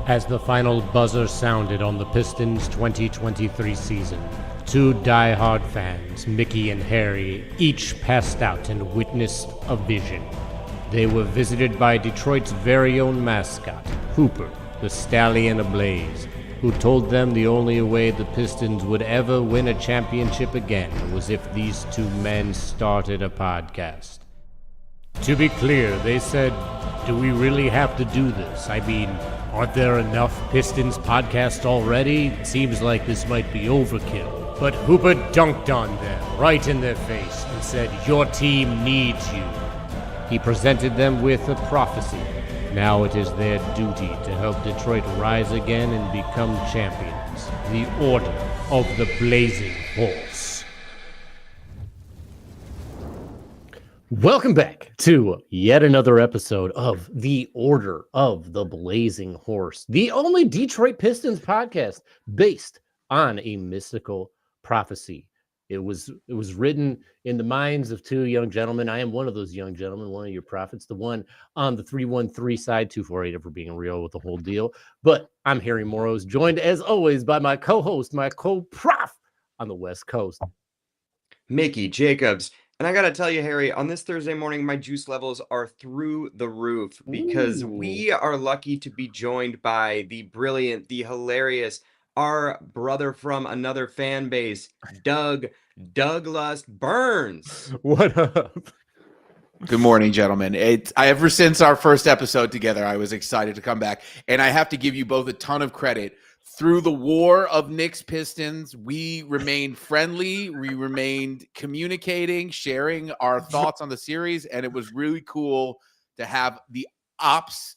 As the final buzzer sounded on the Pistons' 2023 season, two die-hard fans, Mickey and Harry, each passed out and witnessed a vision. They were visited by Detroit's very own mascot, Hooper, the stallion ablaze, who told them the only way the Pistons would ever win a championship again was if these two men started a podcast. To be clear, they said, do we really have to do this? I mean, aren't there enough Pistons podcasts already? It seems like this might be overkill. But Hooper dunked on them, right in their face, and said, your team needs you. He presented them with a prophecy. Now it is their duty to help Detroit rise again and become champions. The Order of the Blazing Horse. Welcome back to yet another episode of The Order of the Blazing Horse, the only Detroit Pistons podcast based on a mystical prophecy. It was written in the minds of two young gentlemen. I am one of those young gentlemen, one of your prophets, the one on the 313 side, 248 if we're being real with the whole deal. But I'm Harry Morrows, joined as always by my co-host, my co-prof on the West Coast, Mickey Jacobs. And I got to tell you, Harry, on this Thursday morning, my juice levels are through the roof because we are lucky to be joined by the brilliant, the hilarious, our brother from another fan base, Duglust Berns. What up? Good morning, gentlemen. Ever since our first episode together, I was excited to come back. And I have to give you both a ton of credit. Through the war of Knicks Pistons, we remained friendly. We remained communicating, sharing our thoughts on the series. And it was really cool to have the ops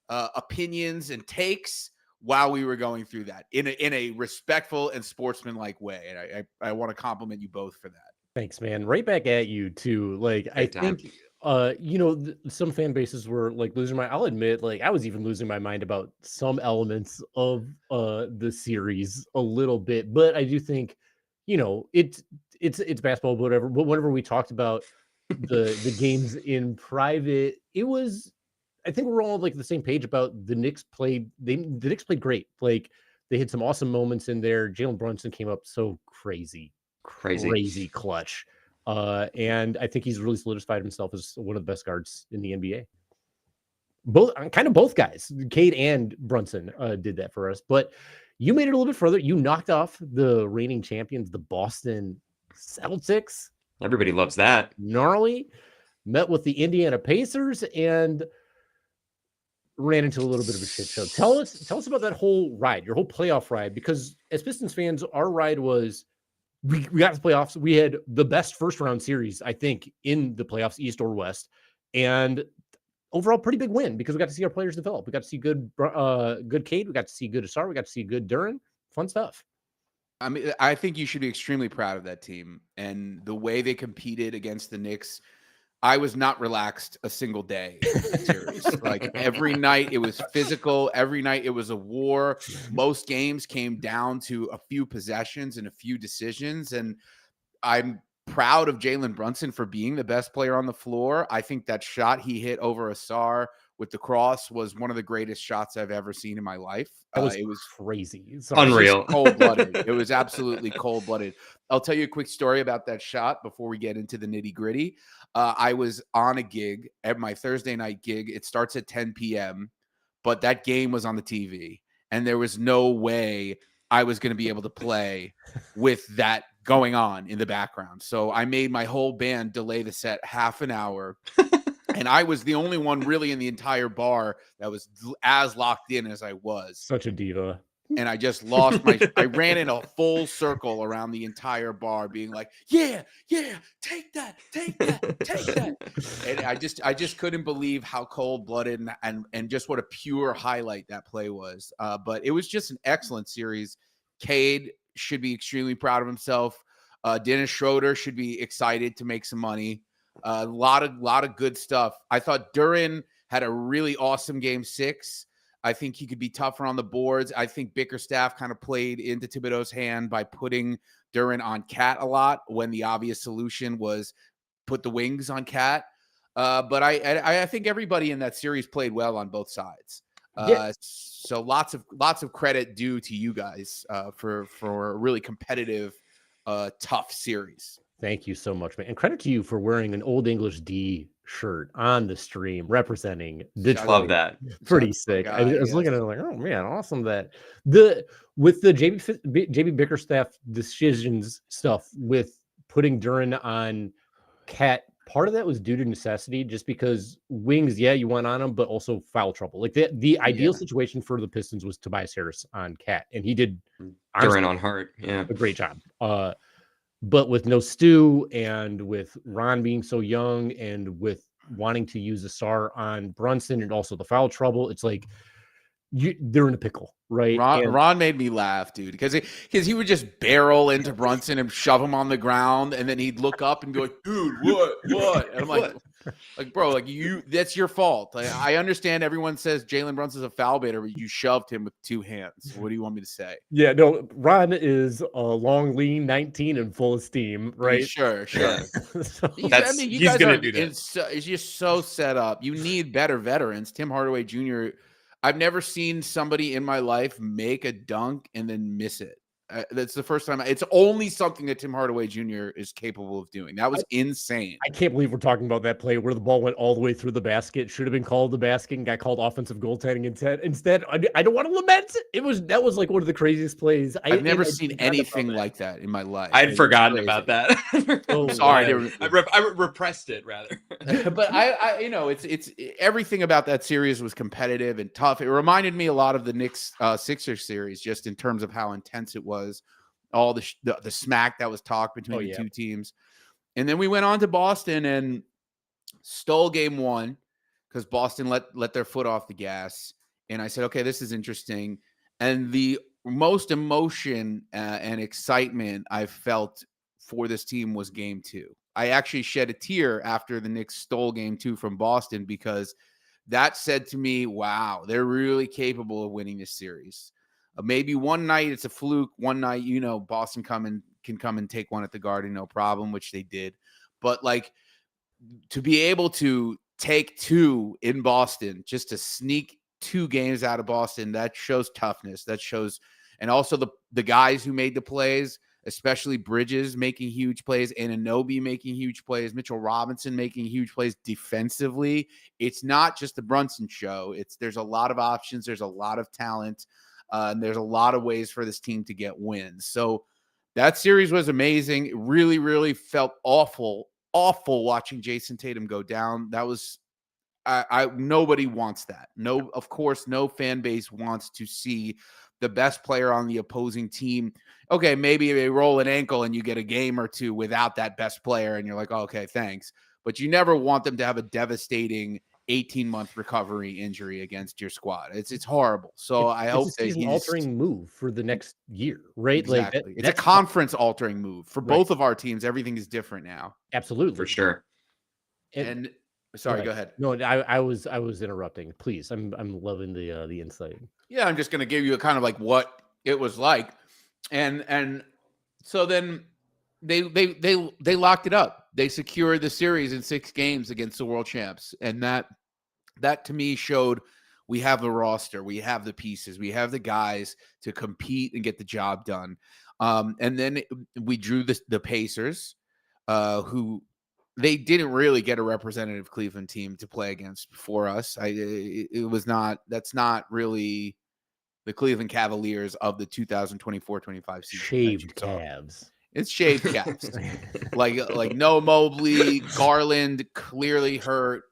opinions and takes while we were going through that in a respectful and sportsmanlike way. And I want to compliment you both for that. Thanks, man. Right back at you too. Like, I think some fan bases were like losing I'll admit, like I was even losing my mind about some elements of the series a little bit, but I do think, it's basketball, whatever. But whenever we talked about the games in private, I think we're all like the same page about the Knicks the Knicks played great. Like they had some awesome moments in there. Jalen Brunson came up so crazy clutch. And I think he's really solidified himself as one of the best guards in the NBA. Both guys, Cade and Brunson, did that for us. But you made it a little bit further. You knocked off the reigning champions, the Boston Celtics. Everybody loves that. Gnarly. Met with the Indiana Pacers and ran into a little bit of a shit show. Tell us about that whole ride, your whole playoff ride, because as Pistons fans, our ride was we got to the playoffs. We had the best first round series, I think, in the playoffs, East or West, and overall pretty big win because we got to see our players develop. We got to see good Cade. We got to see good Asar. We got to see good Duren. Fun stuff. I mean, I think you should be extremely proud of that team and the way they competed against the Knicks. I was not relaxed a single day in that series. Like every night it was physical. Every night it was a war. Most games came down to a few possessions and a few decisions. And I'm proud of Jalen Brunson for being the best player on the floor. I think that shot he hit over Asar with the cross was one of the greatest shots I've ever seen in my life. It was crazy. Unreal. Cold-blooded. It was absolutely cold-blooded. I'll tell you a quick story about that shot before we get into the nitty-gritty. I was on a gig at my Thursday night gig. It starts at 10 p.m., but that game was on the TV, and there was no way I was going to be able to play with that going on in the background. So I made my whole band delay the set half an hour. And I was the only one really in the entire bar that was as locked in as I was. Such a diva. And I just lost I ran in a full circle around the entire bar being like, yeah, take that. And I just couldn't believe how cold-blooded and just what a pure highlight that play was. But it was just an excellent series. Cade should be extremely proud of himself. Dennis Schroeder should be excited to make some money. A lot of good stuff. I thought Duren had a really awesome game 6. I think he could be tougher on the boards. I think Bickerstaff kind of played into Thibodeau's hand by putting Duren on Cat a lot when the obvious solution was put the wings on Cat. But I think everybody in that series played well on both sides. So lots of credit due to you guys for a really competitive, tough series. Thank you so much, man. And credit to you for wearing an Old English D shirt on the stream representing Detroit. Love that. Pretty sick. I was looking at it like, oh man, awesome that with the JB Bickerstaff decisions stuff with putting Duran on Cat. Part of that was due to necessity, just because wings, you went on him, but also foul trouble. Like the ideal situation for the Pistons was Tobias Harris on Cat, and he did Duran on Hart, a great job. But with no Stu, and with Ron being so young, and with wanting to use Asar on Brunson, and also the foul trouble, it's like they're in a pickle, right? Ron made me laugh, dude, because he would just barrel into Brunson and shove him on the ground, and then he'd look up and be like, "Dude, what?" And I'm like, bro, like that's your fault. Like, I understand everyone says Jalen Brunson's a foul baiter, but you shoved him with 2 hands. What do you want me to say? Yeah, no, Ron is a long, lean 19 and full of steam, right? Sure. So, you guys gonna do that. It's just so set up. You need better veterans. Tim Hardaway Jr. I've never seen somebody in my life make a dunk and then miss it. That's the first time. It's only something that Tim Hardaway Jr. is capable of doing. That was insane. I can't believe we're talking about that play where the ball went all the way through the basket. Should have been called the basket and got called offensive goaltending instead. I don't want to lament it. That was like one of the craziest plays. I've never seen anything like that in my life. I'd forgotten about that. Sorry, I repressed it rather. But I it's everything about that series was competitive and tough. It reminded me a lot of the Knicks Sixers series, just in terms of how intense it was. All the smack that was talked between the two teams. And then we went on to Boston and stole game 1 because Boston let their foot off the gas. And I said, okay, this is interesting. And the most emotion and excitement I felt for this team was game 2. I actually shed a tear after the Knicks stole game 2 from Boston, because that said to me, wow, they're really capable of winning this series. Maybe one night it's a fluke. One night, Boston can come and take one at the Garden, no problem, which they did. But like, to be able to take 2 in Boston, just to sneak 2 games out of Boston, that shows toughness. That shows, and also the guys who made the plays, especially Bridges making huge plays, Anunoby making huge plays, Mitchell Robinson making huge plays defensively. It's not just the Brunson show. There's a lot of options. There's a lot of talent. And there's a lot of ways for this team to get wins. So that series was amazing. It really, really felt awful watching Jason Tatum go down. That was, nobody wants that. No, of course, no fan base wants to see the best player on the opposing team. Okay, maybe they roll an ankle and you get a game or 2 without that best player, and you're like, oh, okay, thanks. But you never want them to have a devastating 18-month recovery injury against your squad. It's horrible. So I hope it's a season-altering move for the next year, right? Exactly. Like it's a conference-altering move for both of our teams. Everything is different now. Absolutely, for sure. And sorry, go ahead. No, I was interrupting. Please, I'm loving the insight. Yeah, I'm just going to give you a kind of like what it was like, and so then they locked it up. They secured the series in 6 games against the world champs. And that to me showed we have the roster, we have the pieces, we have the guys to compete and get the job done. And then we drew the Pacers, who they didn't really get a representative Cleveland team to play against for us. That's not really the Cleveland Cavaliers of the 2024-25 season. Shaved calves. It's shaved calves. like no Mobley, Garland clearly hurt,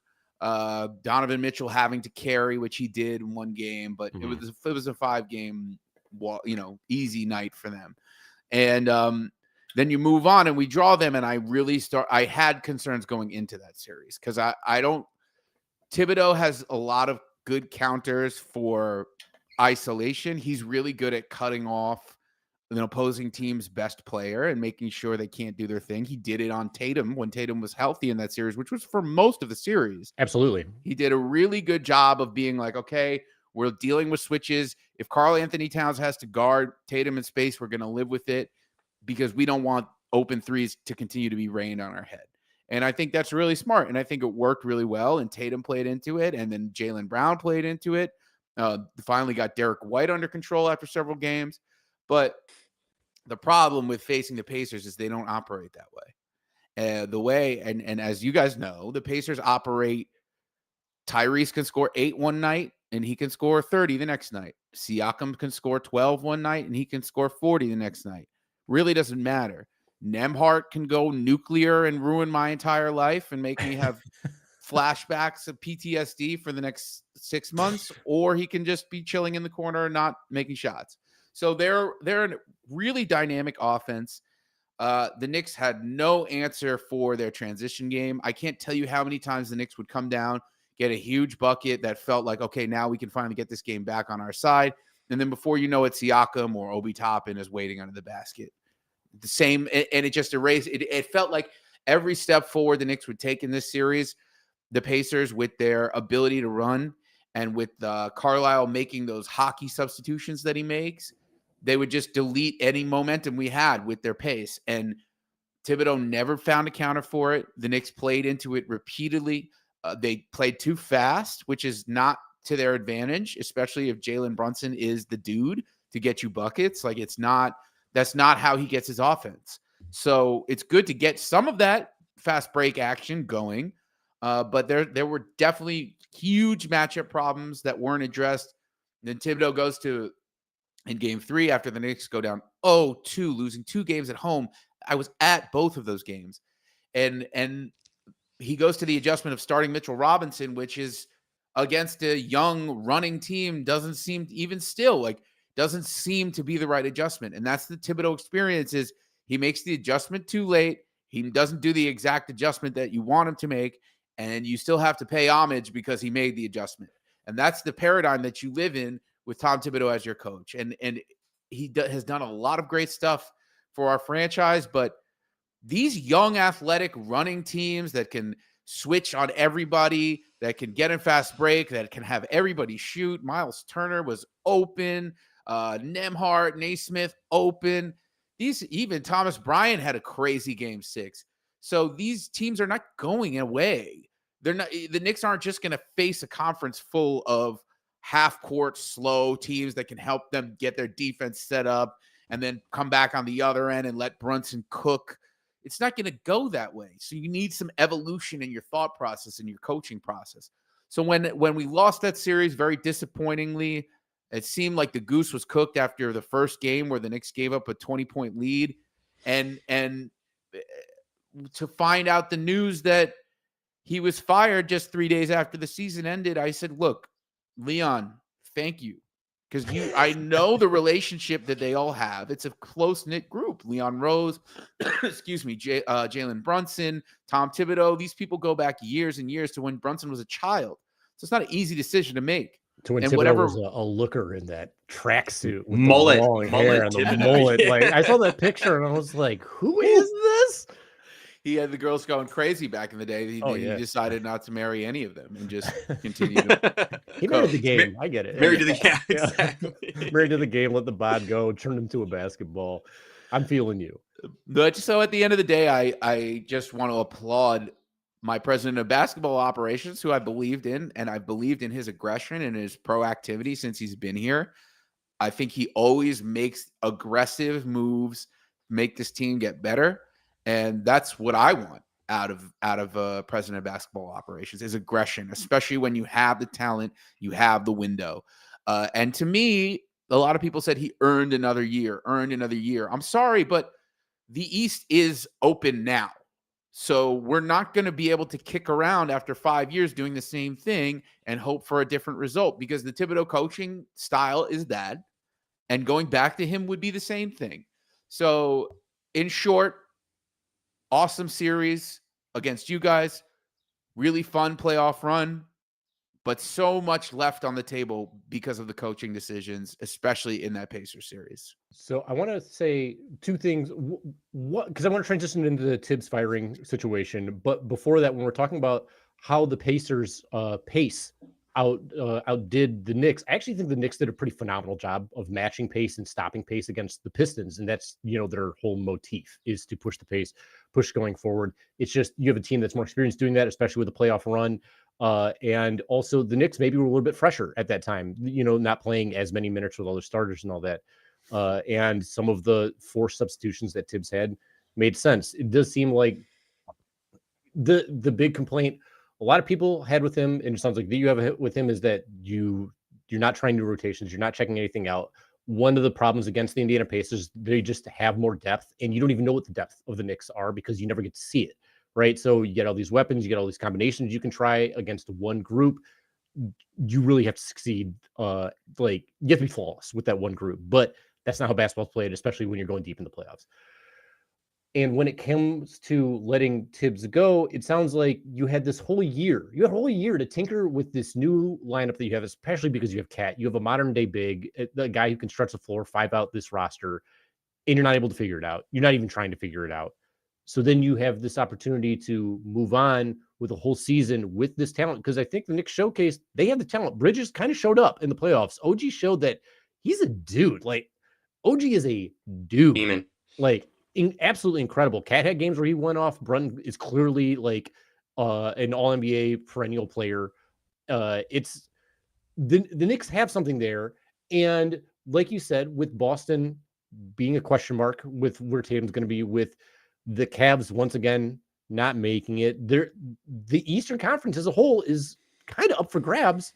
Donovan Mitchell having to carry, which he did in 1 game, but it was a 5-game, easy night for them. And then you move on and we draw them, and I had concerns going into that series because Thibodeau has a lot of good counters for isolation. He's really good at cutting off an opposing team's best player and making sure they can't do their thing. He did it on Tatum when Tatum was healthy in that series, which was for most of the series. Absolutely. He did a really good job of being like, okay, we're dealing with switches. If karl-Anthony Towns has to guard Tatum in space, we're going to live with it because we don't want open threes to continue to be rained on our head. And I think that's really smart. And I think it worked really well. And Tatum played into it. And then Jaylen Brown played into it. Finally got Derek White under control after several games. But the problem with facing the Pacers is they don't operate that way. The way, and as you guys know, the Pacers operate. Tyrese can score 8 one night, and he can score 30 the next night. Siakam can score 12 one night, and he can score 40 the next night. Really doesn't matter. Nembhard can go nuclear and ruin my entire life and make me have flashbacks of PTSD for the next 6 months, or he can just be chilling in the corner and not making shots. So they're a really dynamic offense. The Knicks had no answer for their transition game. I can't tell you how many times the Knicks would come down, get a huge bucket that felt like, okay, now we can finally get this game back on our side. And then before you know it, Siakam or Obi Toppin is waiting under the basket. The same, and it just erased. It felt like every step forward the Knicks would take in this series, the Pacers, with their ability to run and with Carlisle making those hockey substitutions that he makes, they would just delete any momentum we had with their pace. And Thibodeau never found a counter for it. The Knicks played into it repeatedly. They played too fast, which is not to their advantage, especially if Jalen Brunson is the dude to get you buckets. Like, that's not how he gets his offense. So it's good to get some of that fast break action going. But there were definitely huge matchup problems that weren't addressed. Then Thibodeau goes to, in game 3, after the Knicks go down 0-2, losing 2 games at home. I was at both of those games. And he goes to the adjustment of starting Mitchell Robinson, which is against a young running team, doesn't seem to be the right adjustment. And that's the Thibodeau experience, is he makes the adjustment too late. He doesn't do the exact adjustment that you want him to make, and you still have to pay homage because he made the adjustment. And that's the paradigm that you live in with Tom Thibodeau as your coach. And he has done a lot of great stuff for our franchise, but these young athletic running teams that can switch on everybody, that can get in fast break, that can have everybody shoot. Miles Turner was open. Nembhard, Naismith open. Even Thomas Bryant had a crazy game 6. So these teams are not going away. The Knicks aren't just going to face a conference full of half-court slow teams that can help them get their defense set up and then come back on the other end and let Brunson cook. It's not going to go that way. So you need some evolution in your thought process and your coaching process. So when we lost that series, very disappointingly, it seemed like the goose was cooked after the first game where the Knicks gave up a 20-point lead. And to find out the news that he was fired just 3 days after the season ended, I said, look, Leon, thank you. Because I know the relationship that they all have. It's a close-knit group. Leon Rose, Jalen Brunson, Tom Thibodeau. These people go back years and years to when Brunson was a child. So it's not an easy decision to make. To when and Thibodeau whatever was a looker in that tracksuit with Mullet. the long hair and the Thibodeau, mullet. yeah. Like, I saw that picture and I was like, who is this? He had the girls going crazy back in the day. He decided not to marry any of them and just continue to He married the game. I get it. Married to the exactly. Married to the game, let the bod go, turned him to a basketball. I'm feeling you. But so at the end of the day, I just want to applaud my president of basketball operations, who I believed in, and I believed in his aggression and his proactivity since he's been here. I think he always makes aggressive moves, make this team get better. And that's what I want out of president of basketball operations, is aggression, especially when you have the talent, you have the window. And to me, a lot of people said he earned another year. I'm sorry, but the East is open now. So we're not going to be able to kick around after 5 years doing the same thing and hope for a different result, because the Thibodeau coaching style is that, and going back to him would be the same thing. So in short, awesome series against you guys. Really fun playoff run, but so much left on the table because of the coaching decisions, especially in that Pacers series. So I want to say 2 things. Because I want to transition into the Tibbs firing situation. But before that, when we're talking about how the Pacers pace outdid the Knicks, I actually think the Knicks did a pretty phenomenal job of matching pace and stopping pace against the Pistons. And that's, their whole motif is to push the pace, push going forward. It's just, you have a team that's more experienced doing that, especially with a playoff run. And also the Knicks maybe were a little bit fresher at that time, not playing as many minutes with other starters and all that. And some of the forced substitutions that Tibbs had made sense. It does seem like the big complaint a lot of people had with him, and it sounds like that you have a hit with him, is that you're not trying new rotations, you're not checking anything out. One of the problems against the Indiana Pacers, they just have more depth, and you don't even know what the depth of the Knicks are because you never get to see it, right? So you get all these weapons, you get all these combinations you can try against one group. You really have to succeed. Like you have to be flawless with that one group, but that's not how basketball's played, especially when you're going deep in the playoffs. And when it comes to letting Tibbs go, it sounds like you had this whole year. You had a whole year to tinker with this new lineup that you have, especially because you have Cat. You have a modern day big, the guy who can stretch the floor, five out this roster, and you're not able to figure it out. You're not even trying to figure it out. So then you have this opportunity to move on with a whole season with this talent, because I think the Knicks showcase, they have the talent. Bridges kind of showed up in the playoffs. OG showed that he's a dude. Like, OG is a dude. Demon. Like, absolutely incredible. Cat had games where he went off. Brunton is clearly like an all-NBA perennial player. It's the Knicks have something there. And like you said, with Boston being a question mark with where Tatum's going to be, with the Cavs once again not making it, the Eastern Conference as a whole is kind of up for grabs.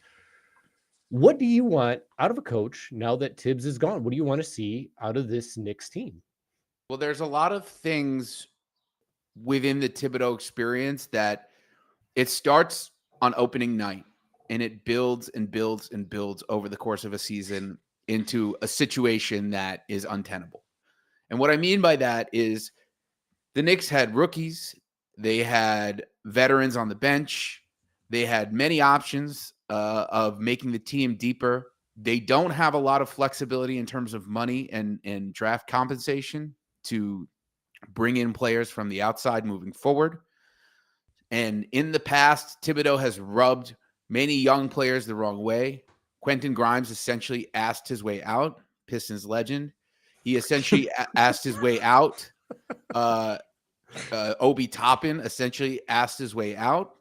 What do you want out of a coach now that Tibbs is gone? What do you want to see out of this Knicks team? Well, there's a lot of things within the Thibodeau experience that it starts on opening night and it builds and builds and builds over the course of a season into a situation that is untenable. And what I mean by that is the Knicks had rookies, they had veterans on the bench, they had many options of making the team deeper. They don't have a lot of flexibility in terms of money and draft compensation to bring in players from the outside moving forward. And in the past, Thibodeau has rubbed many young players the wrong way. Quentin Grimes essentially asked his way out, Pistons legend. He essentially asked his way out. Obi Toppin essentially asked his way out.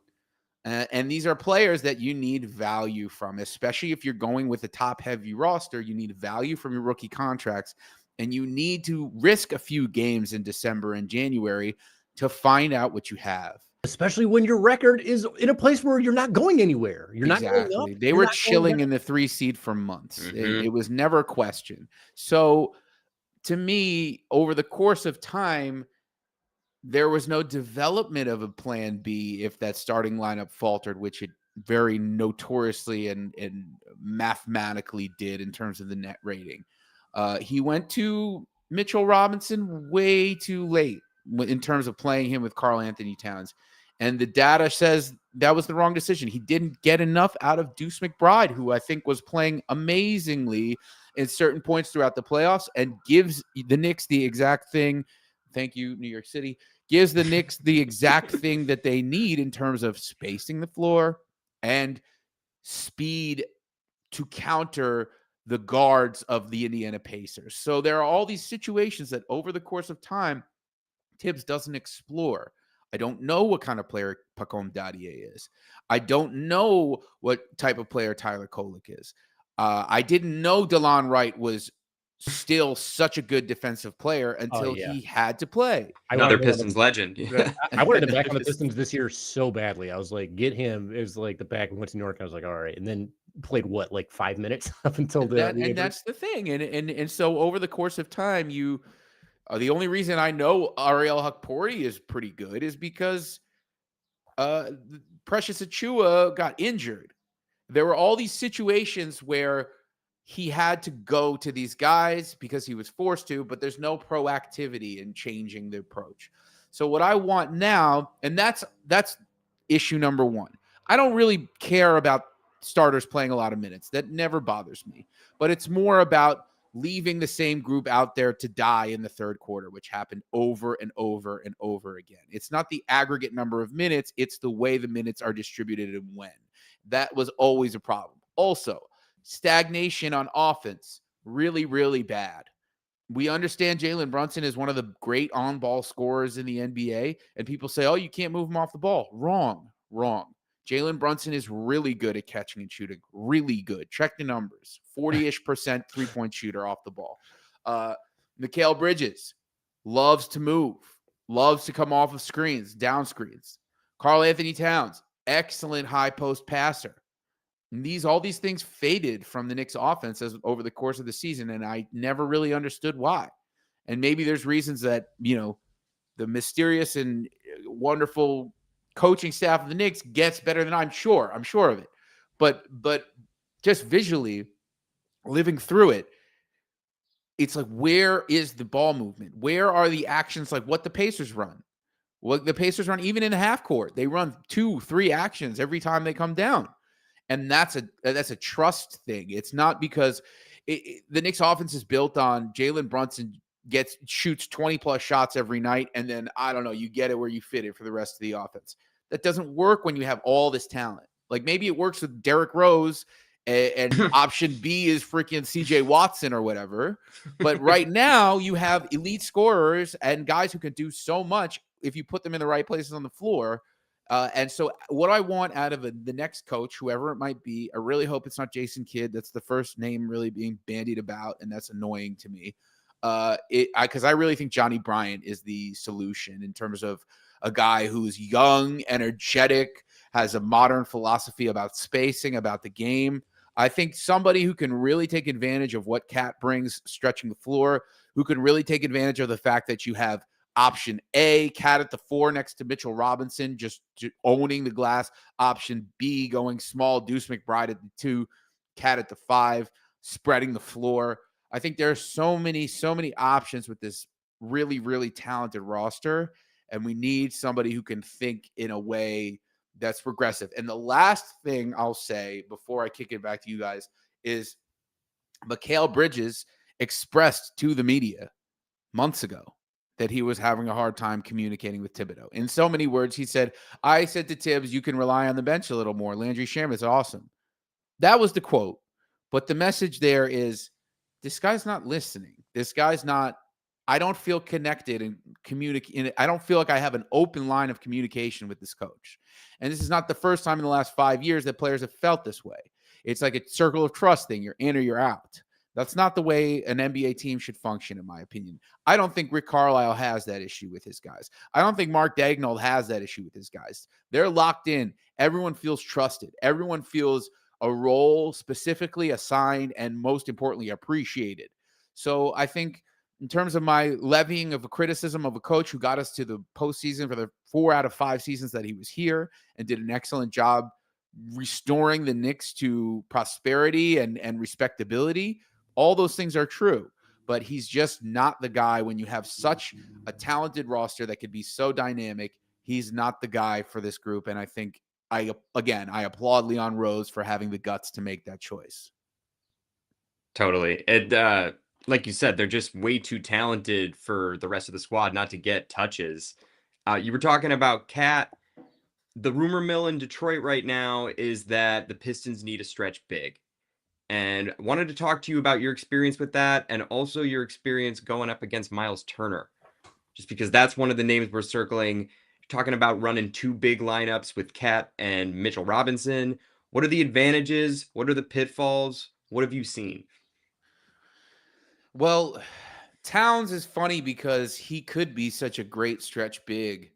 And these are players that you need value from, especially if you're going with a top-heavy roster. You need value from your rookie contracts, and you need to risk a few games in December and January to find out what you have. Especially when your record is in a place where you're not going anywhere. You're not going up. They were chilling in the 3 seed for months. Mm-hmm. It was never a question. So to me, over the course of time, there was no development of a plan B if that starting lineup faltered, which it very notoriously and mathematically did in terms of the net rating. He went to Mitchell Robinson way too late in terms of playing him with Karl-Anthony Towns. And the data says that was the wrong decision. He didn't get enough out of Deuce McBride, who I think was playing amazingly in certain points throughout the playoffs and gives the Knicks the exact thing. Thank you, New York City. Gives the Knicks the exact thing that they need in terms of spacing the floor and speed to counter the guards of the Indiana Pacers. So there are all these situations that over the course of time, Tibbs doesn't explore. I don't know what kind of player Pacome Dadier is. I don't know what type of player Tyler Kolek is. I didn't know DeLon Wright was still such a good defensive player until he had to play. Another Pistons legend. I wanted him back on the Pistons this year so badly. I was like, get him. It was like the back and went to New York. I was like, all right. And then played what, like 5 minutes up until and that's the thing. And so over the course of time, the only reason I know Ariel Hukporti is pretty good is because Precious Achiuwa got injured. There were all these situations where he had to go to these guys because he was forced to, but there's no proactivity in changing the approach. So what I want now, and that's issue number one. I don't really care about starters playing a lot of minutes. That never bothers me. But it's more about leaving the same group out there to die in the third quarter, which happened over and over and over again. It's not the aggregate number of minutes. It's the way the minutes are distributed and when. That was always a problem. Also, stagnation on offense, really, really bad. We understand Jalen Brunson is one of the great on-ball scorers in the NBA, and people say, oh, you can't move him off the ball. Wrong. Jalen Brunson is really good at catching and shooting. Really good. Check the numbers. 40-ish% three-point shooter off the ball. Mikal Bridges loves to move. Loves to come off of screens, down screens. Karl-Anthony Towns, excellent high post passer. And all these things faded from the Knicks offense over the course of the season, and I never really understood why. And maybe there's reasons that, the mysterious and wonderful coaching staff of the Knicks gets better than I'm sure of it. But just visually living through it, it's like, where is the ball movement? Where are the actions like what the Pacers run? Well, the Pacers run even in the half court. They run 2-3 actions every time they come down. And that's a trust thing. It's not because the Knicks offense is built on Jalen Brunson shoots 20+ shots every night, and then, I don't know, you get it where you fit it for the rest of the offense. That doesn't work when you have all this talent. Like, maybe it works with Derrick Rose, and option B is freaking CJ Watson or whatever. But right now, you have elite scorers and guys who can do so much if you put them in the right places on the floor. And so what I want out of the next coach, whoever it might be, I really hope it's not Jason Kidd. That's the first name really being bandied about, and that's annoying to me. Because I really think Johnny Bryant is the solution in terms of a guy who's young, energetic, has a modern philosophy about spacing, about the game. I think somebody who can really take advantage of what Cat brings stretching the floor, who can really take advantage of the fact that you have option A, Cat at the 4 next to Mitchell Robinson, just owning the glass. Option B, going small, Deuce McBride at the 2, Cat at the 5, spreading the floor. I think there are so many options with this really, really talented roster, and we need somebody who can think in a way that's progressive. And the last thing I'll say before I kick it back to you guys is Mikal Bridges expressed to the media months ago that he was having a hard time communicating with Thibodeau. In so many words, he said, I said to Tibbs, you can rely on the bench a little more. Landry Shamet's awesome. That was the quote. But the message there is, this guy's not listening. This guy's not, I don't feel connected and communicate. I don't feel like I have an open line of communication with this coach. And this is not the first time in the last 5 years that players have felt this way. It's like a circle of trust thing. You're in or you're out. That's not the way an NBA team should function, in my opinion. I don't think Rick Carlisle has that issue with his guys. I don't think Mark Daigneault has that issue with his guys. They're locked in. Everyone feels trusted. Everyone feels a role specifically assigned and, most importantly, appreciated. So I think in terms of my levying of a criticism of a coach who got us to the postseason for the 4 out of 5 seasons that he was here and did an excellent job restoring the Knicks to prosperity and respectability, all those things are true, but he's just not the guy when you have such a talented roster that could be so dynamic. He's not the guy for this group. And I think I applaud Leon Rose for having the guts to make that choice. Totally. Like you said, they're just way too talented for the rest of the squad not to get touches. You were talking about Cat. The rumor mill in Detroit right now is that the Pistons need a stretch big. And wanted to talk to you about your experience with that and also your experience going up against Miles Turner. Just because that's one of the names we're circling, talking about running 2 big lineups with Cat and Mitchell Robinson. What are the advantages? What are the pitfalls? What have you seen? Well, Towns is funny because he could be such a great stretch big,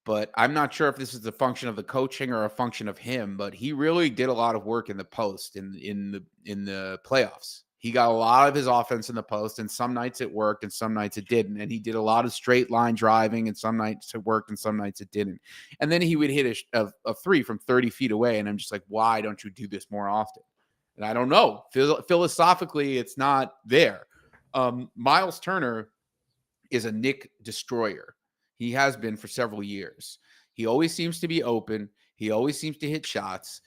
but I'm not sure if this is a function of the coaching or a function of him, but he really did a lot of work in the post in the playoffs. He got a lot of his offense in the post, and some nights it worked and some nights it didn't. And he did a lot of straight line driving, and some nights it worked and some nights it didn't. And then he would hit a 3 from 30 feet away, and I'm just like, why don't you do this more often? And I don't know. Philosophically, it's not there. Miles Turner is a Knick destroyer. He has been for several years. He always seems to be open. He always seems to hit shots.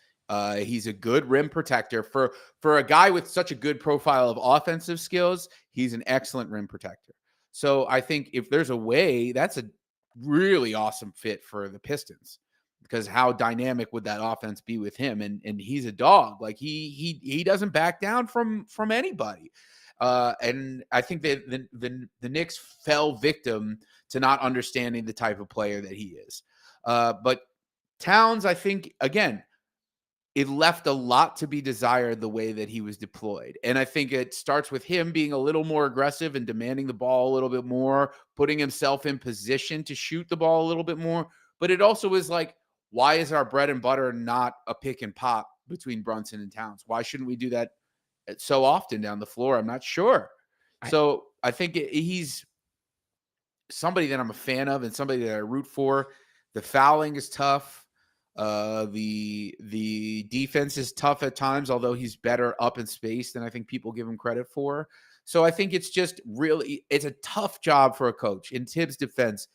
He's a good rim protector. For a guy with such a good profile of offensive skills, he's an excellent rim protector. So I think if there's a way, that's a really awesome fit for the Pistons, because how dynamic would that offense be with him? And he's a dog. Like he doesn't back down from anybody. And I think that the Knicks fell victim to not understanding the type of player that he is. But Towns, I think, again, it left a lot to be desired the way that he was deployed. And I think it starts with him being a little more aggressive and demanding the ball a little bit more, putting himself in position to shoot the ball a little bit more. But it also is like, why is our bread and butter not a pick and pop between Brunson and Towns? Why shouldn't we do that so often down the floor? I'm not sure. So I think he's somebody that I'm a fan of and somebody that I root for. The fouling is tough. The defense is tough at times, although he's better up in space than I think people give him credit for. So I think it's just really, it's a tough job for a coach. In Tibbs' defense,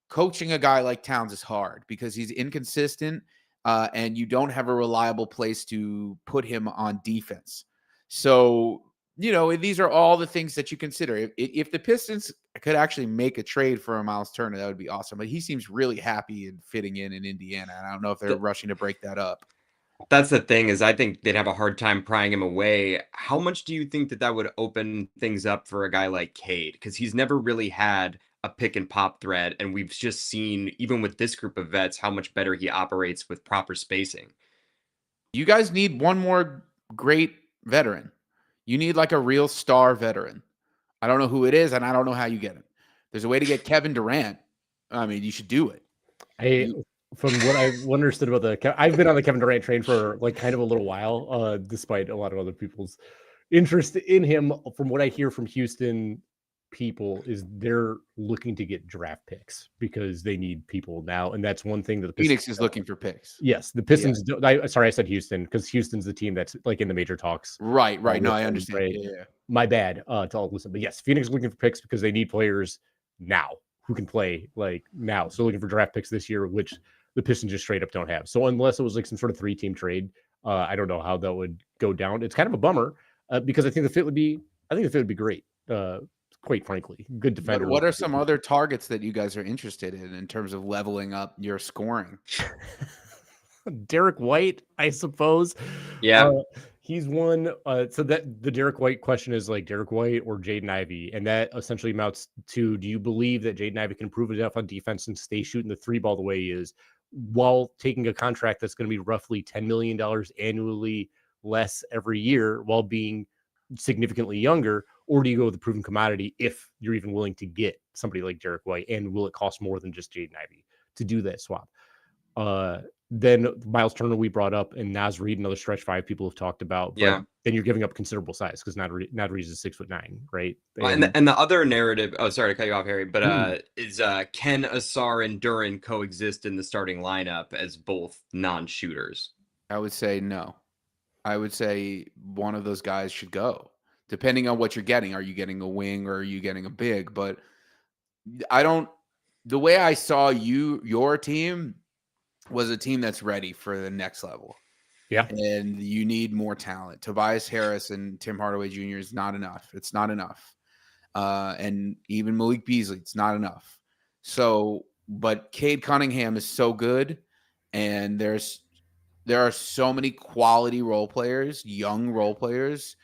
coaching a guy like Towns is hard because he's inconsistent and you don't have a reliable place to put him on defense. So, these are all the things that you consider. If the Pistons could actually make a trade for a Miles Turner, that would be awesome. But he seems really happy and fitting in Indiana. And I don't know if they're rushing to break that up. That's the thing, is I think they'd have a hard time prying him away. How much do you think that would open things up for a guy like Cade? Because he's never really had a pick and pop threat. And we've just seen, even with this group of vets, how much better he operates with proper spacing. You guys need one more great veteran. You need like a real star veteran. I don't know who it is, and I don't know how you get him. There's a way to get Kevin Durant. I mean, you should do it. From what I've understood about I've been on the Kevin Durant train for like kind of a little while, despite a lot of other people's interest in him. From what I hear from Houston people is they're looking to get draft picks because they need people now. And that's one thing that the Phoenix is looking for picks. Yes. The Pistons. Yeah. Sorry, I said Houston because Houston's the team that's like in the major talks. Right. No, I understand. Right? Yeah. My bad to all listen. But yes, Phoenix is looking for picks because they need players now who can play like now. So looking for draft picks this year, which the Pistons just straight up don't have. So unless it was like some sort of 3-team trade, I don't know how that would go down. It's kind of a bummer because I think the fit would be great. Quite frankly, good defender. What are some other targets that you guys are interested in terms of leveling up your scoring? Derek White, I suppose. Yeah. He's one. So that the Derek White question is like Derek White or Jaden Ivey. And that essentially amounts to, do you believe that Jaden Ivey can improve enough on defense and stay shooting the 3-ball the way he is while taking a contract that's going to be roughly $10 million annually less every year while being significantly younger? Or do you go with the proven commodity if you're even willing to get somebody like Derek White? And will it cost more than just Jaden Ivey to do that swap? Then Miles Turner we brought up, and Naz Reid, another stretch 5 people have talked about. But yeah. Then you're giving up considerable size because Naz Reid is 6'9", right? And the other narrative, sorry to cut you off, Harry, but is can Asar and Duran coexist in the starting lineup as both non-shooters? I would say no. I would say one of those guys should go, depending on what you're getting. Are you getting a wing or are you getting a big? But the way I saw your team was a team that's ready for the next level. Yeah. And you need more talent. Tobias Harris and Tim Hardaway Jr. is not enough. It's not enough. And even Malik Beasley, it's not enough. So, but Cade Cunningham is so good. And there are so many quality role players, young role players,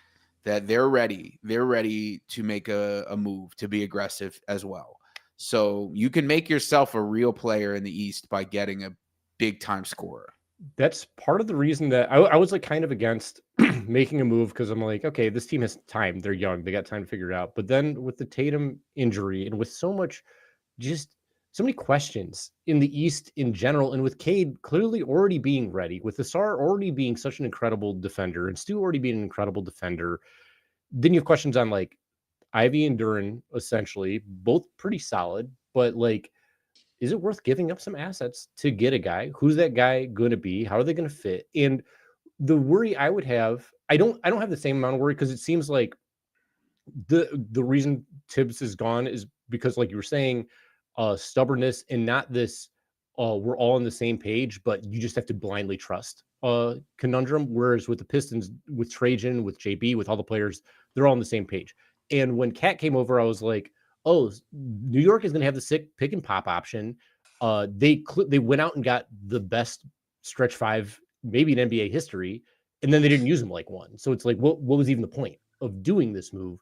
that they're ready. They're ready to make a move, to be aggressive as well. So you can make yourself a real player in the East by getting a big time scorer. That's part of the reason that I was like kind of against making a move, because I'm like, okay, this team has time. They're young. They got time to figure it out. But then with the Tatum injury and with so many questions in the East in general, and with Cade clearly already being ready, with Asar already being such an incredible defender and Stu already being an incredible defender, then you have questions on like Ivy and Duran, essentially, both pretty solid, but like, is it worth giving up some assets to get a guy? Who's that guy going to be? How are they going to fit? And the worry I would have, I don't have the same amount of worry, because it seems like the reason Tibbs is gone is because, like you were saying, stubbornness and not this we're all on the same page, but you just have to blindly trust conundrum. Whereas with the Pistons, with Trajan, with JB, with all the players, they're all on the same page. And when Cat came over, I was like, oh, New York is going to have the sick pick and pop option. They went out and got the best stretch 5, maybe in NBA history, and then they didn't use them like one. So it's like, what was even the point of doing this move?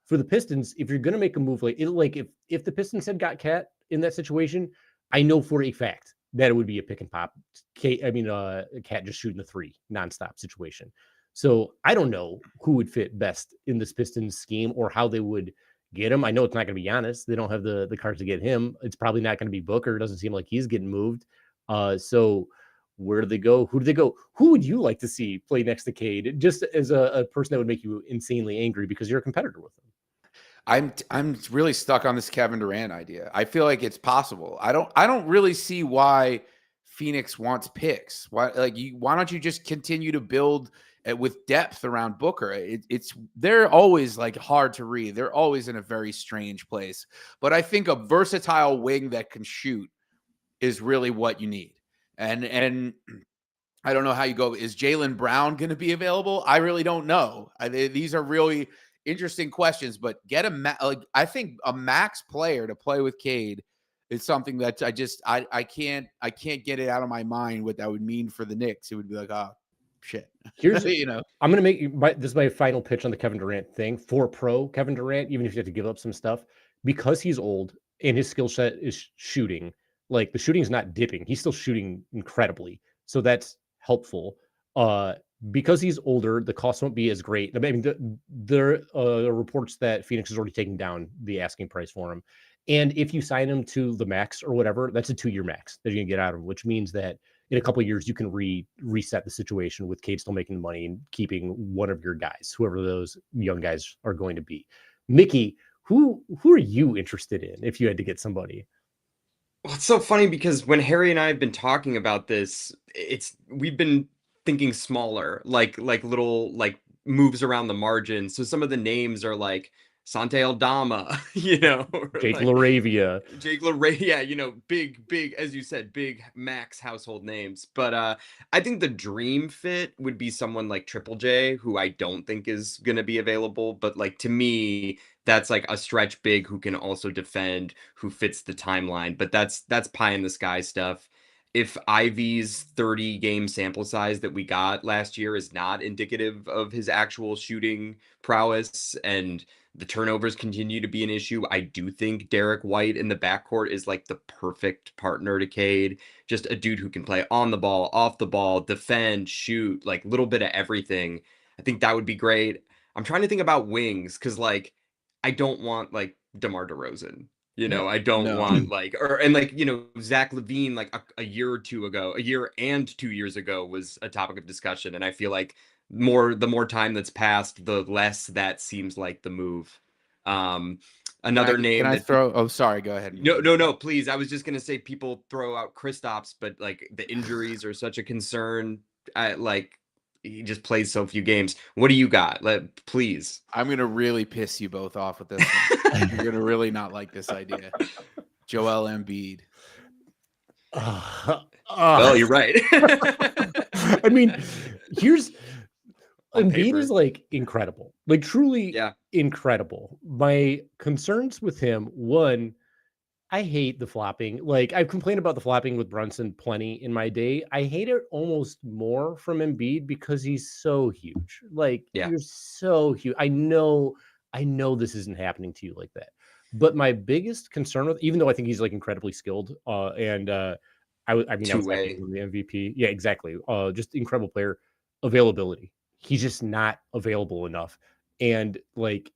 For the Pistons, if you're going to make a move like it, like if the Pistons had got Cat in that situation, I know for a fact that it would be a pick and pop. Cat just shooting the three nonstop situation. So I don't know who would fit best in this Pistons scheme or how they would get him. I know it's not going to be Giannis. They don't have the cards to get him. It's probably not going to be Booker. It doesn't seem like he's getting moved. So where do they go? Who do they go? Who would you like to see play next to Cade? Just as a person that would make you insanely angry because you're a competitor with him. I'm really stuck on this Kevin Durant idea. I feel like it's possible. I don't really see why Phoenix wants picks. Why don't you just continue to build with depth around Booker? They're always like hard to read. They're always in a very strange place. But I think a versatile wing that can shoot is really what you need. And I don't know how you go. Is Jaylen Brown going to be available? I really don't know. These are really interesting questions, but I think a max player to play with Cade is something that I can't get it out of my mind what that would mean for the Knicks. It would be like, oh shit. Here's I'm gonna make this is my final pitch on the Kevin Durant thing for pro Kevin Durant, even if you have to give up some stuff, because he's old and his skill set is shooting. Like the shooting is not dipping, he's still shooting incredibly. So that's helpful. Because he's older, the cost won't be as great. I mean, there are reports that Phoenix is already taking down the asking price for him. And if you sign him to the max or whatever, that's a 2-year max that you're going to get out of him, which means that in a couple of years, you can reset the situation with Cade still making the money and keeping one of your guys, whoever those young guys are going to be. Mickey, who are you interested in if you had to get somebody? Well, it's so funny because when Harry and I have been talking about this, we've been thinking smaller, like little like moves around the margin. So some of the names are like Sante Aldama, Jake LaRavia, big, as you said, big max household names. But I think the dream fit would be someone like Triple J, who I don't think is going to be available. But like to me, that's like a stretch big who can also defend, who fits the timeline. But that's pie in the sky stuff. If Ivy's 30 game sample size that we got last year is not indicative of his actual shooting prowess and the turnovers continue to be an issue, I do think Derek White in the backcourt is like the perfect partner to Cade. Just a dude who can play on the ball, off the ball, defend, shoot, like a little bit of everything. I think that would be great. I'm trying to think about wings because like I don't want like DeMar DeRozan. I don't want Zach LaVine like a year and 2 years ago was a topic of discussion. And I feel like the more time that's passed, the less that seems like the move. Another name. Can I throw? Oh, sorry. Go ahead. No, please. I was just going to say people throw out Kristaps, but like the injuries are such a concern. He just plays so few games. What do you got? Please. I'm going to really piss you both off with this one. You're going to really not like this idea. Joel Embiid. Well, you're right. I mean, Embiid is like incredible, like truly incredible. My concerns with him, one, I hate the flopping. Like I've complained about the flopping with Brunson plenty in my day. I hate it almost more from Embiid because he's so huge. Like you're so huge. I know this isn't happening to you like that. But my biggest concern with, even though I think he's like incredibly skilled, I was the MVP. Yeah, exactly. Just incredible player. Availability. He's just not available enough. And like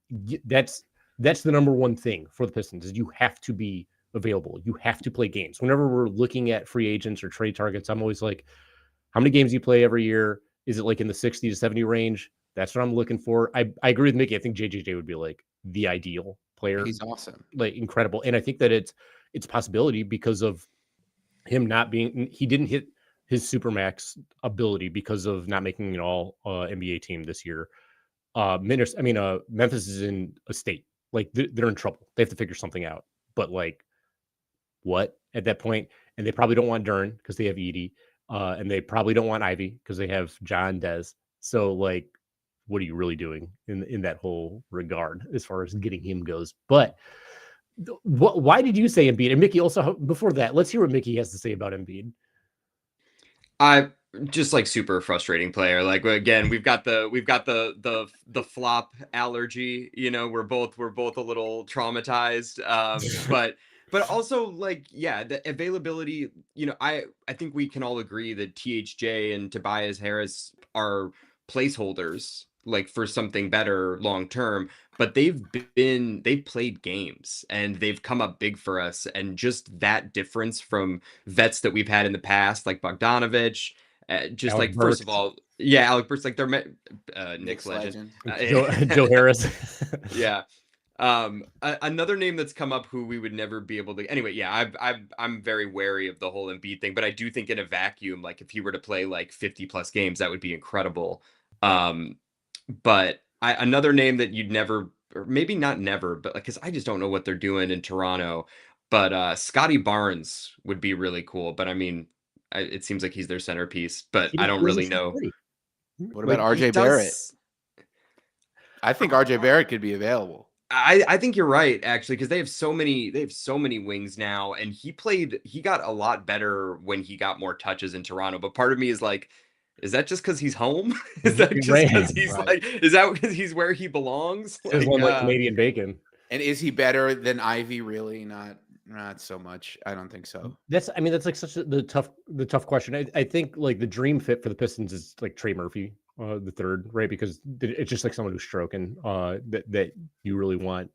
that's the number one thing for the Pistons is you have to be available. You have to play games. Whenever we're looking at free agents or trade targets, I'm always like, how many games do you play every year? Is it like in the 60 to 70 range? That's what I'm looking for. I agree with Mickey. I think JJJ would be like the ideal player. He's awesome. Like incredible. And I think that it's a possibility because of him he didn't hit his supermax ability because of not making an all NBA team this year. Memphis is in a state. Like they're in trouble. They have to figure something out. But like, what at that point? And they probably don't want Dern because they have Edie, and they probably don't want Ivy because they have John Dez. So like, what are you really doing in that whole regard as far as getting him goes? But why did you say Embiid? And Mickey also before that, let's hear what Mickey has to say about Embiid. I just like super frustrating player. Like again, we've got the flop allergy. We're both a little traumatized. But But also, like, yeah, the availability, I think we can all agree that THJ and Tobias Harris are placeholders, like, for something better long term, but they've played games and they've come up big for us. And just that difference from vets that we've had in the past, like Bogdanovich, just Alec like, first of Burks, all, yeah, Alec Burks, like, they're Knicks Knicks legend. legend. Joe Harris. Yeah. Another name that's come up who we would never be able to. Anyway, yeah, I'm very wary of the whole Embiid thing, but I do think in a vacuum, like if he were to play like 50 plus games, that would be incredible. But another name that you'd never, or maybe not never, but like, because I just don't know what they're doing in Toronto. But Scotty Barnes would be really cool. But I mean, it seems like he's their centerpiece, but I don't really know. What Like, about RJ Barrett? I think RJ Barrett could be available. I think you're right, actually, because they have so many wings now, and he got a lot better when he got more touches in Toronto. But part of me is like, is that just because he's home? Is that just because he's like, is that because he's where he belongs? Like, one like Canadian bacon. And is he better than Ivy? Really, not so much. I don't think so. That's like such the tough question. I think like the dream fit for the Pistons is like Trey Murphy, the third, right? Because it's just like someone who's stroking, that you really want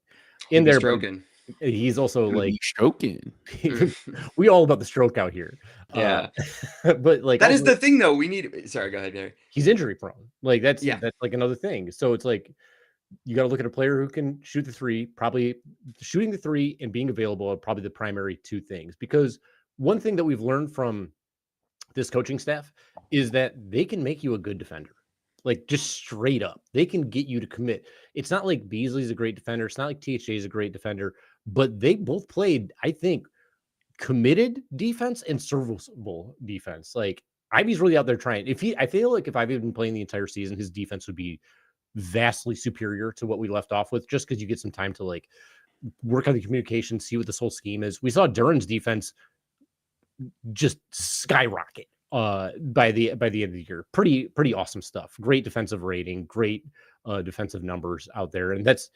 in there. Stroking. He's also like stroking. We all about the stroke out here. Yeah. But like that is the thing though. We need. Sorry, go ahead, Gary. He's injury prone. Like that's like another thing. So it's like, you got to look at a player who can shoot the three. Probably shooting the three and being available are probably the primary two things. Because one thing that we've learned from this coaching staff is that they can make you a good defender. Like, just straight up, they can get you to commit. It's not like Beasley's a great defender. It's not like THJ is a great defender, but they both played, I think, committed defense and serviceable defense. Like, Ivy's really out there trying. I feel like if Ivy had been playing the entire season, his defense would be vastly superior to what we left off with, just because you get some time to like work on the communication, see what this whole scheme is. We saw Duran's defense just skyrocket by the end of the year. Pretty awesome stuff. Great defensive rating, great defensive numbers out there, and that's